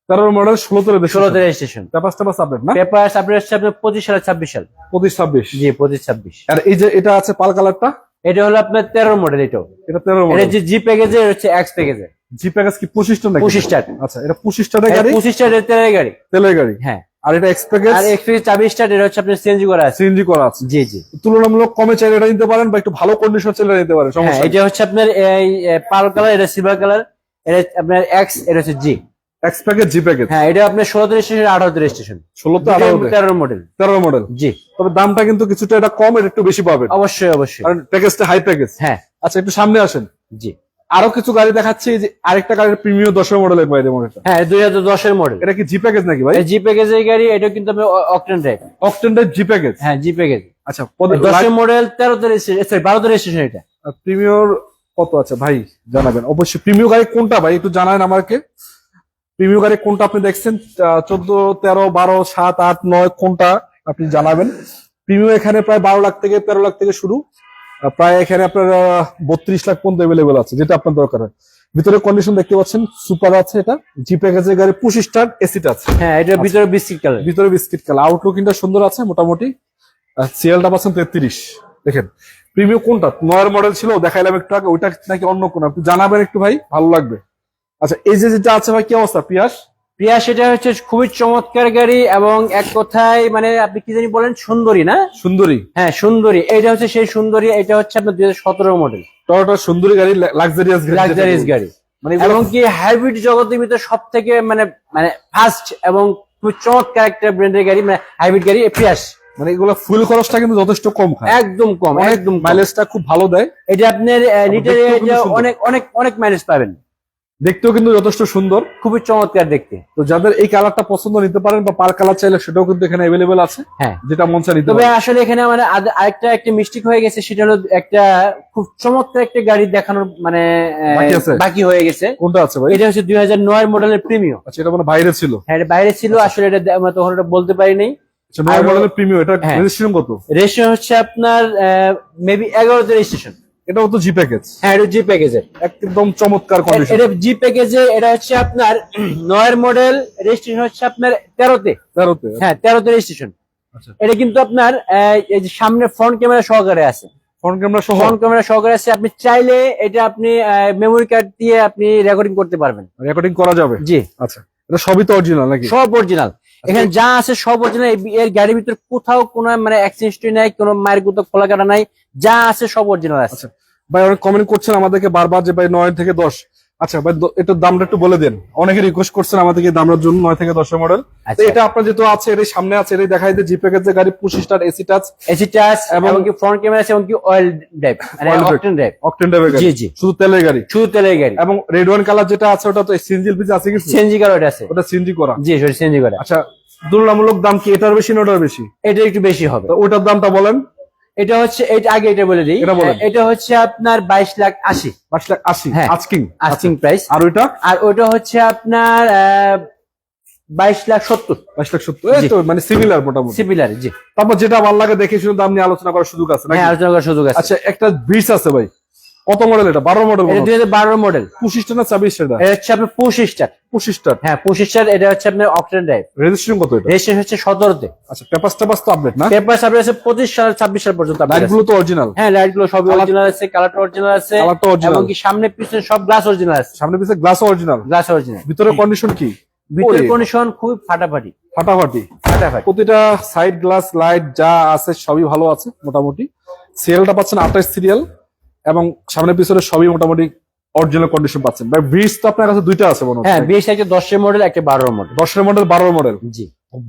13 মডেল, 16 16তে রেজিস্ট্রেশন। পেপার আপডেট না? পেপার আপডেট হচ্ছে আপনার 25 সাল 26 সাল। 25-26? জি, 25-26। আর এই যে এটা আছে পাল কালারটা, এটা হলো আপনার 13 মডেল। এটাও এটা 13 এটা মডেল। যে জি প্যাকেজে, হচ্ছে এক্স প্যাকেজে। জি প্যাকেজ কি 25 নাকি? 25 স্টার। আচ্ছা, এটা 25 স্টারের গাড়ি, 25 স্টার তেলের গাড়ি। তেলের গাড়ি। হ্যাঁ। আর এটা এক্স প্যাকেজ, আর এক্সপ্রেস 24 স্টার, এটা হচ্ছে আপনার সিএনজি করা আছে। সিএনজি করা আছে। জি জি। তুলনামূলক কমে চাইলে এটা নিতে পারেন, বা একটু ভালো কন্ডিশন চাইলে নিতে পারেন, হ্যাঁ, সমস্যা নেই। এটা হচ্ছে আপনার এই পার্ল কালার, এটা সিলভার কালার। এটা আপনার এক্স, এটা হচ্ছে জি। এক্স প্যাকেজ, জি প্যাকেজ। হ্যাঁ, এটা আপনার 16তে রেজিস্ট্রেশন, 18তে রেজিস্ট্রেশন। 16-18 13 মডেল। 13 মডেল। জি। তবে দামটা কিন্তু কিছুটা এটা কম, এটা একটু বেশি পাবেন, অবশ্যই অবশ্যই। কারণ প্যাকেজটা হাই প্যাকেজ। হ্যাঁ। আচ্ছা, একটু সামনে আসেন, জি। আরো কিছু গাড়ি দেখাচ্ছি। যে আরেকটা গাড়ির প্রিমিয়াম 10 মডেলের বাইরে মডেলটা, হ্যাঁ, 2010 এর মডেল। এটা কি জি প্যাকেজ নাকি ভাই? জি প্যাকেজের গাড়ি, এটা কিন্তু আপনার অকটেন ড্রাইভ। অক্টেন্ডের জি প্যাকেজ? হ্যাঁ, জি প্যাকেজ। আচ্ছা, 10 মডেল, 13তে রেজিস্ট্রেশন, সরি 12তে রেজিস্ট্রেশন। এটা প্রিমিয়র কত আছে ভাই জানাবেন অবশ্যই। প্রিমিয়াম গাড়ি কোনটা ভাই একটু জানান আমাকে। প্রিমিয়াম গাড়ি কোনটা আপনি দেখছেন? 14, 13, 12, 7, 8, 9 কোনটা আপনি জানাবেন। প্রিমিয়াম এখানে প্রায় 12 লাখ থেকে 13 লাখ থেকে শুরু, প্রায় এখানে আপনার 32 লাখ পর্যন্ত অ্যাভেলেবেল আছে, যেটা আপনার দরকার হয়। ভিতরে কন্ডিশন দেখতে পাচ্ছেন, সুপার আছে। এটা জি প্যাকেজের গাড়ি, 25 স্টার, এসিটা আছে। হ্যাঁ, এটা ভিতরে বিস্কিট কালার। ভিতরে বিস্কিট কালার, আউটলুকিংটা সুন্দর আছে মোটামুটি। সিএলটা পাচ্ছেন 33। দেখেন প্রিমিয়াম কোনটা, 9 মডেল ছিল দেখাইলাম একটু আগে, ওইটা নাকি অন্য কোন, আপনি জানাবেন একটু ভাই, ভালো লাগবে। আচ্ছা, এই যে যেটা আছে ভাই, কি অবস্থা পিয়াস? প্রিয়া সেটা হচ্ছে খুবই চমৎকার গাড়ি, এবং এক কথায় মানে আপনি কি জানি বলেন, সুন্দরী না? সুন্দরী, হ্যাঁ সুন্দরী, এটা হচ্ছে সেই সুন্দরী। এটা হচ্ছে আপনার 2017 মডেল টয়োটা সুন্দরী গাড়ি, লাক্সারিয়াস লাক্সারিয়াস গাড়ি, মানে এগুলো এবং কি হাইব্রিড জগতের ভিতরে সব থেকে মানে মানে ফার্স্ট এবং খুব চমৎকার একটা ব্র্যান্ডের গাড়ি, মানে হাইব্রিড গাড়ি প্রিয়াস। মানে এগুলো ফুল খরচটা কিন্তু যথেষ্ট কম খায়, একদম কম, একদম কম। মাইলেজটা খুব ভালো দেয়। এটা আপনার লিটারে দেখতেও কিন্তু সুন্দর। অনেক অনেক অনেক মাইলেজ পাবেন, দেখতেও কিন্তু যথেষ্ট সুন্দর। খুবই চমৎকার দেখতে। তো যাদের এই কালারটা পছন্দ নিতে পারেন, বা পার কালার চাইলে সেটাও কিন্তু এখানে অ্যাভেলেবেল আছে, হ্যাঁ যেটা মন চায় নিতে তবে পারেন। আসলে এখানে মানে আরেকটা একটা মিস্টেক হয়ে গেছে, সেটা হলো একটা খুব চমৎকার একটা গাড়ি দেখানোর মানে বাকি আছে? বাকি হয়ে গেছে। কোনটা আছে ভাই? এটা হচ্ছে 2009 মডেলের প্রিমিয়াম। আচ্ছা, এটা মানে বাইরে ছিল। হ্যাঁ এটা বাইরে ছিল, আসলে এটা আমরা তখন এটা বলতে পারি নাই। আচ্ছা, 9 মডেলের প্রিমিয়াম, এটা হ্যাঁ। রেজিস্ট্রেশন কত? রেজিস্ট্রেশন হচ্ছে আপনার মেবি 11তে রেজিস্ট্রেশন। এটাও তো জি প্যাকেজ, হ্যাঁ এটা জি প্যাকেজের, একদম চমৎকার কন্ডিশন। এটা জি প্যাকেজে। এটা হচ্ছে আপনার 9 মডেল, রেজিস্ট্রেশন হচ্ছে আপনার 13তে। 13তে? হ্যাঁ 13তে রেজিস্ট্রেশন। আচ্ছা, এটা কিন্তু আপনার এই যে সামনে ফ্রন্ট ক্যামেরা সহকারে আছে, ফ্রন্ট ক্যামেরা সহ ফ্রন্ট ক্যামেরা সহকারে আছে। আপনি চাইলে এটা আপনি মেমোরি কার্ড দিয়ে আপনি রেকর্ডিং করতে পারবেন। রেকর্ডিং করা যাবে? জি আচ্ছা, এটা সবই তো অরিজিনাল নাকি? সব অরিজিনাল, এখানে যা আছে সব অরিজিনাল। এর গাড়ির ভিতরে কোথাও কোনো মানে অ্যাক্সিডেন্ট নাই, কোনো মায়ের কোথাও খোলা কাটা নাই, যা আছে সব অরিজিনাল আছে। আচ্ছা ভাই, অনেক কমেন্ট করছেন আমাদেরকে বারবার যে ভাই 9 থেকে 10। আচ্ছা ভাই, এটার দামটা একটু বলে দেন। অনেকে রিকোয়েস্ট করছেন আমাদেরকে দামের জন্য 9 থেকে 10 মডেল। আচ্ছা। এটা আপনার যেহেতু আছে, এটাই সামনে আছে, এটাই দেখাই দিয়ে জি প্যাকেজের গাড়ি, 25 star AC touch, AC touch, এবং এবং কি ফ্রন্ট ক্যামেরা আছে, এবং কি অয়েল ড্রাইভ, মানে Oil drive। Octane drive. Octane ড্রাইভের গাড়ি, জি, জি। শুধু তেলের গাড়ি, শুধু তেলের গাড়ি। এবং রেড ওয়ান কালার যেটা আছে ওটা তো সিএনজি এলপিজি আছে কিছু? সিএনজি কার আছে, ওটা সিএনজি করা। জি সরি সিএনজি করা। আচ্ছা, তুলনামূলক দাম কি এটার বেশি না ওটার বেশি? এটা একটু বেশি হবে। তো ওটার দামটা বলেন। এটা হচ্ছে এটা আগে এটা বলে দিই, এটা বলেন। এটা হচ্ছে আপনার 22,80,000 5,80,000 হ্যাঁ। Asking asking price. আর ওইটা আর ওটা হচ্ছে আপনার 22,70,000 5,70,000। এই তো মানে সিমিলার মোটামুটি। সিমিলার। জি তারপর যেটা ভালো লাগে দেখে শুনে দাম নিয়ে আলোচনা করার সুযোগ আছে নাকি? হ্যাঁ আলোচনা করার সুযোগ আছে। আচ্ছা, একটা ব্রিজ আছে ভাই, কত মডেল এটা? 12 মডেল? এটা 2012 মডেল। 25 না 26 এটা? এটা হচ্ছে আপনার 25 স্টার। 25 স্টার। হ্যাঁ 25 স্টার। এটা হচ্ছে আপনার অকটেন ড্রাইভ। রেজিস্ট্রেশন কত এটা? রেজিস্ট্রেশন হচ্ছে 17তে। আচ্ছা, পেপার টেপার তো আপডেট না? পেপার সাবলে আছে 25 সাল 26 সাল পর্যন্ত আপডেট লাইট আছে। গুলো তো অরিজিনাল? হ্যাঁ লাইট গুলো সবই অরিজিনাল আছে, কালারটা অরিজিনাল আছে, কালারটা original। এবং কি সামনে পিছনে সব গ্লাস অরিজিনাল আছে। সামনে পিছে গ্লাস অরিজিনাল, গ্লাস অরিজিনাল। ভিতরে কন্ডিশন কি? ভিতরে ওরে, কন্ডিশন খুব ফাটাফাটি ফাটাফাটি। ফাটাফাটি। প্রতিটা সাইড গ্লাস লাইট যা আছে সবই ভালো আছে মোটামুটি। সিরিয়ালটা পাচ্ছেন 28 সিরিয়াল, এবং সামনে পিছনে সবই মোটামুটি অরিজিনাল কন্ডিশন পাচ্ছেন। ভাই ব্রিজ তো আপনার কাছে দুইটা আছে মনে হ্যাঁ হচ্ছে? 20 একটা 10 মডেল, একটা 12 মডেল। 10 model 12 model. জি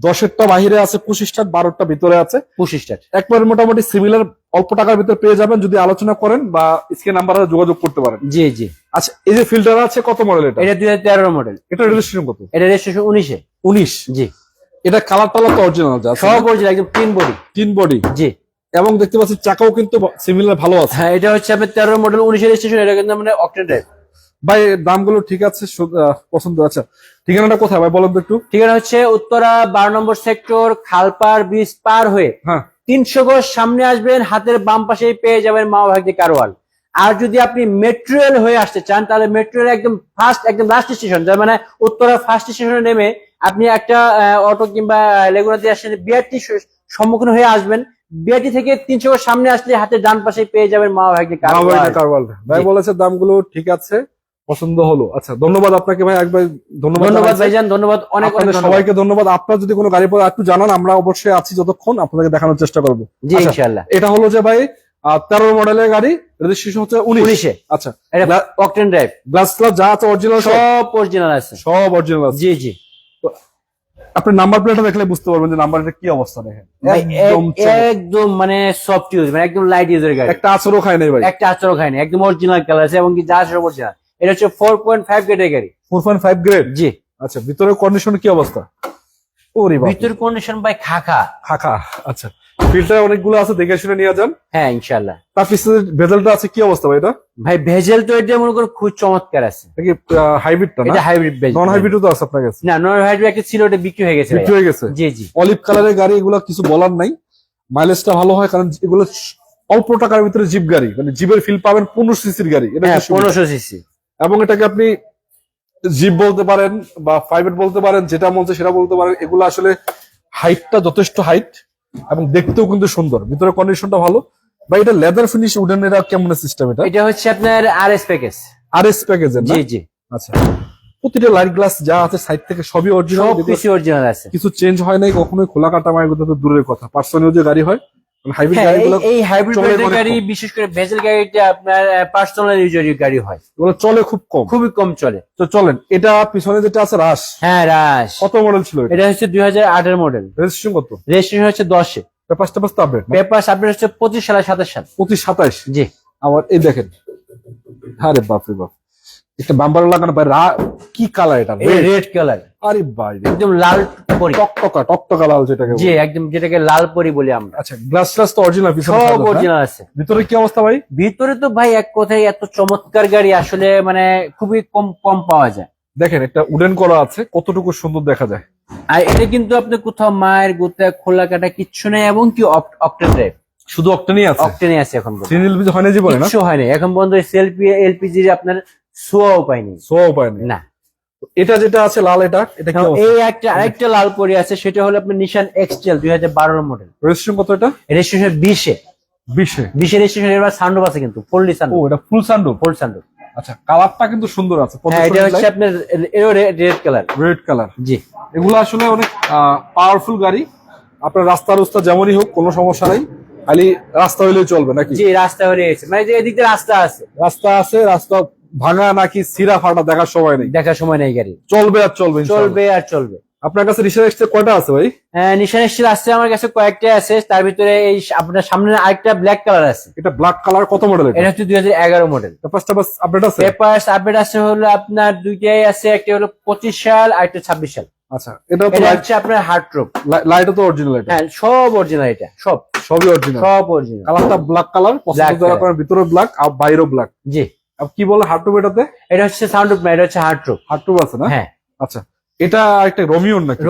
10-এরটা বাহিরে আছে 25 স্টার, 12টা ভিতরে আছে 25 স্টার। একবার মোটামুটি সিমিলার অল্প টাকার ভিতরে পেয়ে যাবেন যদি আলোচনা করেন বা স্ক্রিন নাম্বারে যোগাযোগ করতে পারেন। জি জি। আচ্ছা, এই যে ফিল্টার আছে কত মডেল এটা? এটা 2013 মডেল। এটা রেজিস্ট্রেশন কত? এটা রেজিস্ট্রেশন 19-এ। 19? জি এটা কালার টালার তো অরিজিনাল যা সব অরিজিনাল, একদম ক্লিন বডি। তিন বডি, জি এবং দেখতে পাচ্ছি চাকাও কিন্তু সিমিলার ভালো আছে। হ্যাঁ এটা হচ্ছে আপনার 13 মডেল 19-এর রেজিস্ট্রেশন। এটা কিন্তু মানে অকটেন ড্রাইভ। ভাই দামগুলো ঠিক আছে, পছন্দ। আচ্ছা, ঠিকানাটা কোথায় ভাই বলেন তো একটু? ঠিকানা হচ্ছে উত্তরা 12 নম্বর সেক্টর, খালপার ব্রিজ পার হয়ে হ্যাঁ 300 গজ সামনে আসবেন, হাতের বাম পাশেই পেয়ে যাবেন মা ভাগ্যে কারওয়াল। আর যদি আপনি মেট্রো রেল হয়ে আসতে চান, তাহলে মেট্রো রেল একদম ফার্স্ট, একদম লাস্ট স্টেশন, যার মানে উত্তরা ফার্স্ট স্টেশনে নেমে আপনি একটা অটো কিংবা লেগুনা দিয়ে আসেন, বিআরটি সম্মুখীন হয়ে আসবেন। বিআরটি থেকে 300 গজ সামনে আসলে হাতের ডান পাশে পেয়ে যাবেন মা ভাগ্যে কারওয়াল। কারওয়াল। ভাই জি। বলেছে দামগুলো ঠিক আছে, পছন্দ হলো। আচ্ছা, ধন্যবাদ আপনাকে ভাই, একবার ধন্যবাদ ধন্যবাদ জানাচ্ছি। ভাইজান, ধন্যবাদ, অনেক অনেক আপনাদের ধন্যবাদ। সবাইকে ধন্যবাদ। আপনার যদি কোনো গাড়ি পরে একটু জানান, আমরা অবশ্যই আছি যতক্ষণ, আপনাদেরকে দেখানোর চেষ্টা করবো। জি আচ্ছা, ইনশাআল্লাহ। এটা হলো যে ভাই 13 মডেলের গাড়ি, রেজিস্ট্রেশন হচ্ছে 19-এ। আচ্ছা, এটা অকটেন ড্রাইভ, গ্লাস গ্লাস যা আছে অরিজিনাল, সব অরিজিনাল আছে। সব অরিজিনাল আছে। জি জি। আপনি নাম্বার প্লেটটা দেখলে বুঝতে পারবেন যে নাম্বারটা কি অবস্থা। দেখেন ভাই, একদম চমৎকার। একদম মানে সফট ইউজ, মানে একদম লাইট ইউজের গাড়ি। একটা আচরও খায় নাই ভাই। একটা আচরও খায়নি, একদম অরিজিনাল কালার আছে, এবং কি যা সব অরিজিনাল। এটা হচ্ছে 4.5 গ্রেডের গাড়ি। 4.5 গ্রেড? জি। আচ্ছা, ভিতরের কন্ডিশন কি অবস্থা? ওরে বাবা, ভিতর কন্ডিশন ভাই খাখা। খাখা। আচ্ছা, ফিল্টার অনেকগুলো আছে, দেখে শুনে নিয়ে যান। হ্যাঁ ইনশাআল্লাহ। তার পিছনে ভেজেলটা আছে, কি অবস্থা ভাই এটা? ভাই ভেজেল তো এটা মনে করো খুব চমৎকার আছে। এটা কি হাইব্রিডটা না? এটা হাইব্রিড ভেজেল। নন হাইব্রিডও তো আছে আপনার কাছে? না, নন হাইব্রিড একটা ছিল, ওটা বিক্রি হয়ে গেছে। বিক্রি হয়ে গেছে? জি জি। অলিভ কালারের গাড়ি, এগুলো কিছু বলার নাই, মাইলেজটা ভালো হয়, কারণ এগুলো অল্প টাকার ভিতরে জিপ গাড়ি, মানে জিপের ফিল পাবেন। 15 সিসির গাড়ি এটা, হ্যাঁ 1500 সিসি। এবং এটাকে আপনি জিপ বলতে পারেন বা ফাইভের বলতে পারেন, যেটা মন চায় সেটা বলতে পারেন। এগুলো আসলে হাইটটা যথেষ্ট হাইট, এবং দেখতেও কিন্তু সুন্দর, ভিতরে কন্ডিশনটা ভালো। বা এটা লেদার ফিনিশ উডেন, এটা কেমন সিস্টেম? এটা এটা হচ্ছে আপনার আরএস প্যাকেজ। আরএস প্যাকেজের না? জি জি। আচ্ছা, প্রতিটা লাইট গ্লাস যা আছে সাইড থেকে সবই অরিজিনাল, সব কিছু অরিজিনাল আছে। কিছু চেঞ্জ হয় নাই কখনোই। খোলা কাটা মায়ের কথা তো দূরের কথা, পার্সোনাল যে গাড়ি হয়, হাইব্রিড হ্যাঁ, গাড়িগুলো এই হাইব্রিড চলে অনেক গাড়ি কম। বিশেষ করে ভেজেল গাড়িটা আপনার পার্সোনাল ইউজারি গাড়ি হয়, এগুলো চলে খুব কম। খুবই কম চলে। তো চলেন, এটা পিছনে যেটা আছে রাশ, হ্যাঁ রাশ, কত মডেল ছিল এটা? এটা হচ্ছে 2008 এর মডেল, রেজিস্ট্রেশন কত? রেজিস্ট্রেশন হচ্ছে 10-এ, পেপারস টেপারস তো আপডেট পেপার আপডেট হচ্ছে 25 সালে 27 সাল। 25-27। জি, আবার এই দেখেন, আরে বাপ রে বাপ, একটা বাম্পার লাগানো ভাই, কি কালার এটা? রেড কালার, আরে ভাই একদম লাল পরি, টকটকা লাল যেটাকে বলে। জি একদম, যেটাকে লাল পরি বলি আমরা। আচ্ছা, গ্লাস ট্লাস তো অরিজিনাল, সব অরিজিনাল আছে। ভিতরে কি অবস্থা ভাই? ভিতরে তো ভাই এক কথায় এত চমৎকার গাড়ি আসলে মানে খুবই কম কম পাওয়া যায়। দেখেন, একটা উডেন করা আছে, কতটুকু সুন্দর দেখা যায়। আর এটা কিন্তু আপনি কোথাও মায়ের গুতা খোলা কাটা কিচ্ছু নেই, এবং কি অকটেন ড্রাইভ, শুধু অক্টেনই আছে, অকটেনই আছে এখন পর্যন্ত, সিঙ্গেল পিস হয় না জীবনে না? কিচ্ছু হয়নি এখন পর্যন্ত। সেলফি এলপিজি আপনার সোয়াও পাইনি, সোয়াও পায়নি না। এটা যেটা আছে লাল, এটা কি অবস্থা? এই একটা আরেকটা লাল পরি আছে, সেটা হলো আপনার নিশান এক্সটেল 2012 মডেল, রেজিস্ট্রেশন কত এটা? রেজিস্ট্রেশন 20-এ, 20-এ। 20-এ রেজিস্ট্রেশন। এবার সানরুফ আছে কিন্তু ফুললি ও, সানরুফ, এটা ফুল সানরুফ। ফুল সানরুফ। আচ্ছা, কালারটা কিন্তু সুন্দর আছে, হ্যাঁ, এটা হচ্ছে আপনার রেড কালার। Red colour. জি, এগুলো আসলে অনেক পাওয়ারফুল গাড়ি। আপনার রাস্তা যেমনই হোক কোনো সমস্যা নাই, খালি রাস্তা হইলেই চলবে নাকি? জি রাস্তা হয়ে গেছে, মানে যে এদিক দিয়ে রাস্তা আছে, রাস্তা ভাঙা নাকি ছিঁড়া ফাটা দেখার সময় নেই, দেখার সময় নেই, গাড়ি চলবে আর চলবে ইনশাআল্লাহ। চলবে আর চলবে। আপনার কাছে রিক্সা এক্সট্রা কয়টা আছে ভাই? নিশান এক্সটেল আছে আমার কাছে কয়েকটা আছে, তার ভিতরে এই আপনার সামনে আরেকটা ব্ল্যাক কালার আছে, এটা ব্ল্যাক কালার, কত মডেল এটা? এটা হচ্ছে 2011 মডেল। পেপারসটা বাস আপডেট আছে? পেপারস আপডেট আছে হলো আপনার দুইটাই আছে, একটা হলো 25 সাল আর একটা 26 সাল। আচ্ছা, এটা তো এটা হচ্ছে আপনার হার্ড ট্রপ, লাইটও তো অরিজিনাল, এটা হ্যাঁ সব অরিজিনাল, এটা সবই অরিজিনাল। সব অরিজিনাল। কালারটা ব্ল্যাক কালার, পছন্দ যারা করেন, ভিতরে ব্ল্যাক আর বাইরেও ব্ল্যাক। জি, আর কি বলে হার্ড টুপ এটাতে? এটা হচ্ছে সাউন্ড অফ, এটা হচ্ছে হার্ড ট্রপ। হার্ড টুপ আছে না? হ্যাঁ, আচ্ছা, এটা একটা রোমিওন নাকি?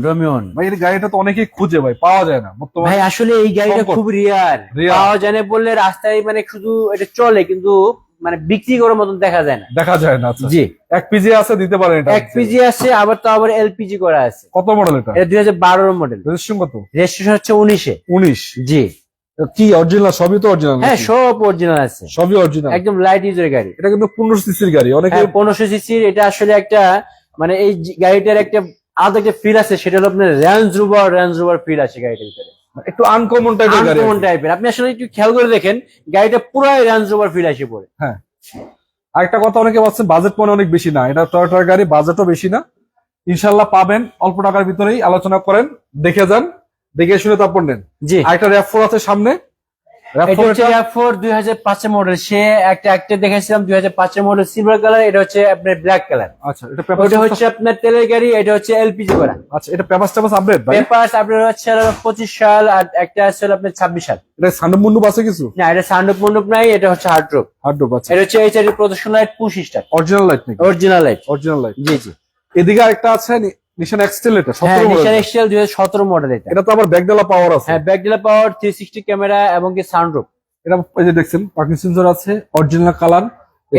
রোমিওন। ভাই, এই গাড়িটা তো অনেকেই খুঁজে ভাই, পাওয়া যায় না বর্তমানে। ভাই আসলে এই গাড়িটা সংকট। খুব রিয়ার, Rare। পাওয়া যায় না বললে রাস্তায় মানে শুধু এটা চলে, কিন্তু মানে বিক্রি করার মতন দেখা যায় না। দেখা যায় না। আচ্ছা, জি, এক পিজি আছে, দিতে পারেন এটা? এক পিজি আছে, আবার এলপিজি করা আছে। কত মডেল এটা? এটা 2012 মডেল, রেজিস্ট্রেশন কত? রেজিস্ট্রেশন হচ্ছে 19-এ। 19? জি, কি অরিজিনাল? সবই তো অরিজিনাল? হ্যাঁ সব অরিজিনাল আছে, সবই অরিজিনাল, একদম লাইট ইউজের গাড়ি। এটা কিন্তু 15 সিসির গাড়ি। অনেকে 1500 সিসির। এটা আসলে একটা মানে এই গাড়িটার একটা আলাদা একটা ফিল আছে, সেটা হলো আপনার রেঞ্জ রোভার ফিল আছে গাড়িটার ভিতরে, একটু আনকমন টাইপের গাড়ি। আনকমন টাইপের। আপনি আসলে একটু খেয়াল করে দেখেন, গাড়িটা পুরাই রেঞ্জ রোভার ফিল আসে পড়ে। হ্যাঁ, আরেকটা কথা, অনেকে বলছেন বাজেট মনে অনেক বেশি না, এটা টয়োটার গাড়ি, বাজেটও বেশি না। ইনশাল্লাহ পাবেন, অল্প টাকার ভিতরেই। আলোচনা করেন, দেখে যান, দেখে শুনে তারপর নেন। জি, আরেকটা RAV4 আছে সামনে। এটা হচ্ছে RAV4 2005 মডেল। সে একটা দেখাইছিলাম 2005 মডেল সিলভার কালার, এটা হচ্ছে আপনার ব্ল্যাক কালার। আচ্ছা, এটা ওটা হচ্ছে আপনার তেলের গাড়ি, এটা হচ্ছে এলপিজি করা। আচ্ছা, এটা পেপারস টেপারস আপডেট ভাই? পেপারস আপনার হচ্ছে 25 সাল, আর একটা আছে আপনার 26 সাল। এটা সানরুফ মুন্ডুপ আছে কিছু? না, এটা সানরুফ মন্ডপ নাই, এটা হচ্ছে হার্ড ট্রপ। হার্ড টুপ আছে। এটা হচ্ছে এইচআরডি প্রদর্শন light, push start, original light নাকি? Original light. Original light. জি জি, এদিকে আরেকটা আছে নিশান এক্সটেল, এটা হ্যাঁ 17 নিশান মডেল। এক্সটেল 2017 মডেল। এটা তো আবার ব্যাকডালা পাওয়ার আছে। হ্যাঁ, ব্যাকডেলা পাওয়ার, 360 ক্যামেরা এবং কি সানরুফ। এটা এই যে দেখছেন, পার্কিং সেন্সর আছে, অরিজিনাল কালার।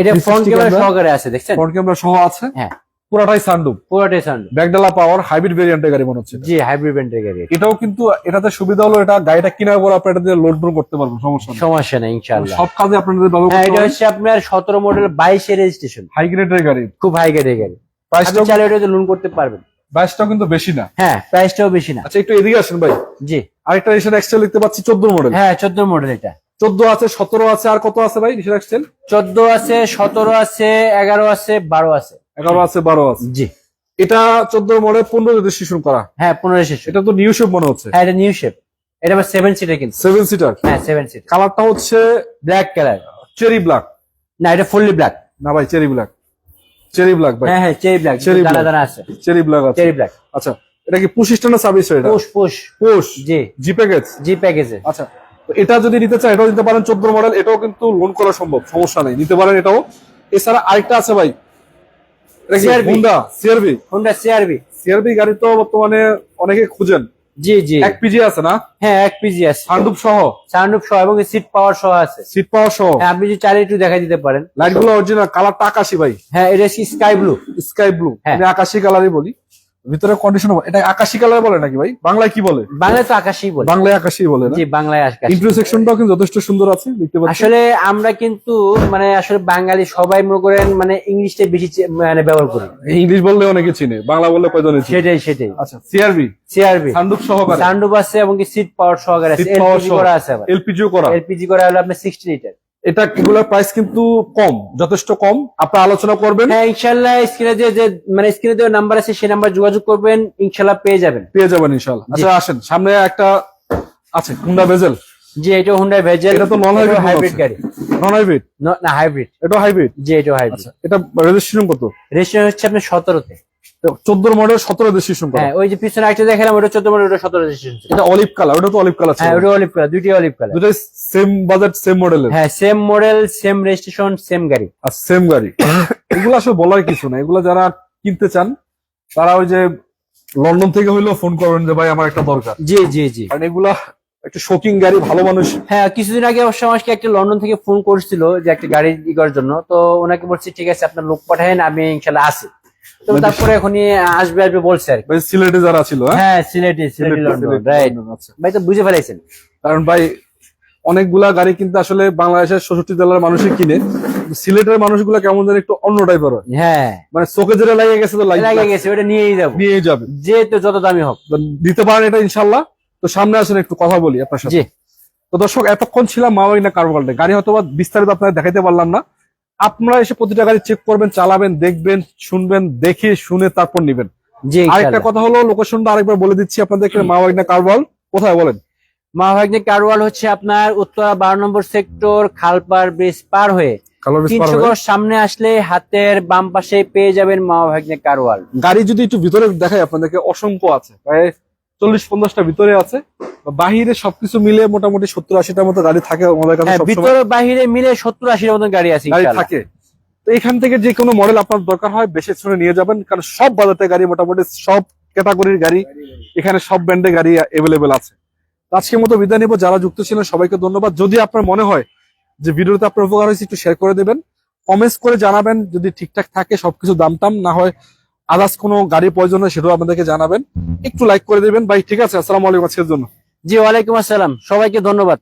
এটা ফ্রন্ট ক্যামেরা সহকারে আছে, দেখছেন? ফ্রন্ট ক্যামেরা সহ আছে, হ্যাঁ পুরাটাই সানরুফ। পুরোটাই সানরুফ। ব্যাকডালা পাওয়ার, হাইব্রিড ভেরিয়েন্টের গাড়ি মনে হচ্ছে। জি, হাইব্রিড ব্যান্ডের গাড়ি। এটাও কিন্তু, এটাতে সুবিধা হলো, এটা গাড়িটা কেনার পর আপনি এটা দিয়ে লোড করতে পারবেন, সমস্যা নেই। সমস্যা নেই ইনশাআল্লাহ। সব কাজে আপনাদের ব্যবহার হ্যাঁ, করতে এটা পারবেন। হচ্ছে আপনার 17 মডেল 22 রেজিস্ট্রেশন, হাই গ্রেডের গাড়ি, খুব হাই গ্রেডের গাড়ি। আপনি প্রাইসটাও চাইলে এটা লোন করতে পারবেন। প্রাইসটাও কিন্তু বেশি না। হ্যাঁ, প্রাইসটাও বেশি না। আচ্ছা, একটু এদিকে আসেন ভাই। জি, আরেকটা নিশান এক্সটেল দেখতে পাচ্ছি, 14 মডেল। হ্যাঁ 14 মডেল। এটা 14 আছে, 17 আছে, আর কত আছে ভাই নিশান এক্সটেল? 14 আছে, 17 আছে, 11 আছে, 12 আছে। 11 আছে, 12 আছে। জি, এটা 14 মডেল, 15 রেজিস্ট্রেশন করা। হ্যাঁ 15 শেষ। এটা তো নিউ শেপ মনে হচ্ছে। হ্যাঁ, এটা নিউ শেপ। এটা আবার 7 সিটার কিন্তু। 7 সিটার। হ্যাঁ 7 সিটার। কালারটা হচ্ছে ব্ল্যাক কালার। Cherry black. না, এটা ফুললি ব্ল্যাক। না ভাই, চেরি ব্ল্যাক। চেরি ব্ল্যাক ভাই, হ্যাঁ হ্যাঁ, চেরি ব্ল্যাক, Cherry দানা black। দানা আছে। চেরি ব্ল্যাক আছে। Cherry black. আচ্ছা, এটা কি পুশ স্ট্যান্ড না সার্ভিস? এটা পুশ পুশ। পুশ। জি, জি প্যাকেজ। জি প্যাকেজে। আচ্ছা, তো এটা যদি নিতে চান, এটাও নিতে পারেন। 14 মডেল, এটাও কিন্তু লোন করা সম্ভব, সমস্যা নেই, নিতে পারেন এটাও। এছাড়া আরেকটা আছে ভাই, এটা কি CRV। Honda CR-V. Honda CR-V. CR-V গাড়ি তো বর্তমানে অনেকে খুঁজেন। জি জি, এক পিজি আছে না? হ্যাঁ 1 পিজি আছে, সানরুফ সহ, সানরুফ সহ এবং সিট পাওয়ার সহ আছে। সিট পাওয়ার সহ। হ্যাঁ, আপনি যদি চাইলে একটু দেখাই দিতে পারেন। লাইট গুলো অরিজিনাল, কালারটা আকাশি ভাই, হ্যাঁ, এটা স্কাই ব্লু। স্কাই ব্লু, হ্যাঁ। আমি আকাশি কালারই বলি। ভিতরে কন্ডিশন, এটা আকাশি কালার বলে নাকি ভাই? বাংলায় কি বলে? বাংলায় তো আকাশই বলে। বাংলায় আকাশি বলে না? জি, বাংলায় আকাশী। ইন্টারসেকশনটাও কিন্তু যথেষ্ট সুন্দর আছে, দেখতে পাচ্ছেন। আসলে আমরা কিন্তু মানে আসলে বাঙালি সবাই মনে করেন মানে ইংলিশটা বেশি মানে ব্যবহার করি। ইংলিশ বললে অনেকে চিনে, বাংলা বললে কয়জনে চিনে? সেটাই। আচ্ছা, সিআরবি সিআরবি সানরুফ সহকারে, সানরুফ আছে এবং কি সিট পাওয়ার সহকারে আছে, Seat power এলপিজি সহ। করা আছে আবার। এলপিজিও করা। এলপিজি করা হলো আপনার 60 লিটার। এটা এগুলোর প্রাইস কিন্তু কম, যথেষ্ট কম। আপনারা আলোচনা করবেন, হ্যাঁ ইনশাআল্লাহ স্ক্রিনে যে মানে স্ক্রিনে যে নাম্বার আছে সেই নাম্বার যোগাযোগ করবেন, ইনশাআল্লাহ পেয়ে যাবেন। পেয়ে যাবেন ইনশাআল্লাহ। আচ্ছা আসেন, সামনে একটা আছে হুন্ডা ভেজেল। জি, এটা হুন্ডা ভেজেল। এটা তো নন হাইব্রিড, হাইব্রিড গাড়ি। নন হাইব্রিড না হাইব্রিড। এটা হাইব্রিড। জি, এটা হাইব্রিড। আচ্ছা, এটা রেজিস্ট্রেশন কত? রেজিস্ট্রেশন হচ্ছে আপনার 17-তে। 14 মডেল, 17 রেজিস্ট্রেশন করা। হ্যাঁ, ওই যে পিছনে একটা দেখালাম ওটা 14 মডেল, ওটা 17 রেজিস্ট্রেশন। এটা অলিভ কালার, ওটা তো অলিভ কালার ছিল। হ্যাঁ, ওটা অলিভ কালার, দুইটাই অলিভ কালার। দুটাই সেম বাজেট, সেম মডেলের। হ্যাঁ, same model, same registration, same গাড়ি। আর সেম গাড়ি। এগুলো আসলে বলার কিছু না, এগুলো যারা কিনতে চান তারা ওই যে লন্ডন থেকে হইলেও ফোন করবেন যে ভাই আমার একটা দরকার। জি। কারণ এগুলা একটা শোকিং গাড়ি, ভালো মানুষ। হ্যাঁ, কিছুদিন আগে অবশ্য আমাকে একটা লন্ডন থেকে ফোন করছিল যে একটা গাড়ি ই করার জন্য। তো ওনাকে বলছি ঠিক আছে আপনার লোক পাঠায়েন, আমি ইনশাআল্লাহ আসি। তো তারপরে এখনই আসবে বলছে আর কি। ভাই সিলেটে যারা ছিল, হ্যাঁ, সিলেটি লন্ডন, রাইট। আচ্ছা, ভাই তো বুঝে ফেলাইছেন। কারণ ভাই অনেকগুলা গাড়ি কিন্তু আসলে বাংলাদেশের 66 জেলার মানুষই কিনে, সিলেটের মানুষগুলা কেমন যেন একটু অন্য টাইপের হয়। হ্যাঁ, মানে চোখে যেটা লাগে গেছে তো লাগে গেছে, ওটা নিয়েই যাবো, নিয়ে যাবে, যে তো যত দামি হোক। তো দিতে পারেন এটা ইনশাল্লাহ। তো সামনে আসেন একটু কথা বলি আপনার সাথে। জি। তো দর্শক, এতক্ষণ ছিলাম মাওয়াইনা কার ওয়ার্ল্ডে। গাড়ি হয়তো বা বিস্তারিত আপনাদের দেখাইতে পারলাম না, আপনারা এসে প্রতিটা গাড়ি চেক করবেন, চালাবেন, দেখবেন, শুনবেন, দেখে শুনে তারপর নিবেন। জি, আরেকটা কথা হলো, লোকেশনটা আরেকবার বলে দিচ্ছি আপনাদেরকে। মাওয়াইনা কার ওয়ার্ল্ড কোথায় বলেন? মাহভাগ্নে কারওয়াল হচ্ছে আপনার উত্তরা 12 নম্বর সেক্টর, খালপাড় ব্রিজ পার হয়ে কালার বেশ 300 গজ সামনে আসলে হাতের বাম পাশে পেয়ে যাবেন মাহভাগ্নে কারওয়াল। গাড়ি যদি একটু ভিতরে দেখাই আপনাদেরকে, অসংখ্য আছে, প্রায় 40-50টা ভিতরে আছে। বাহিরে সবকিছু মিলে মোটামুটি 70-80টার মতো গাড়ি থাকে আমাদের কাছে। হ্যাঁ, সবসময় ভিতরে বাহিরে মিলে 70-80 মতন গাড়ি আছে গাড়ি ইনশাআল্লাহ। থাকে। তো এখান থেকে যে কোনো মডেল আপনার দরকার হয় বেশি শুনে নিয়ে যাবেন, কারণ সব বাজারের গাড়ি, মোটামুটি সব ক্যাটাগরির গাড়ি এখানে, সব ব্র্যান্ডের গাড়ি এভেলেবেল আছে। তো আজকের মতো বিদায় নিব। যারা যুক্ত ছিলেন সবাইকে ধন্যবাদ। যদি আপনার মনে হয় যে ভিডিওতে আপনার উপকার হয়েছে, একটু শেয়ার করে দেবেন, কমেন্টস করে জানাবেন যদি ঠিকঠাক থাকে সবকিছু, দাম টাম না হয় আদার্স কোনো গাড়ির প্রয়োজন হয় সেটাও আপনাদেরকে জানাবেন। একটু লাইক করে দেবেন ভাই। ঠিক আছে, আসসালামু আলাইকুম আজকের জন্য। জি, ওয়ালাইকুম আসসালাম, সবাইকে ধন্যবাদ।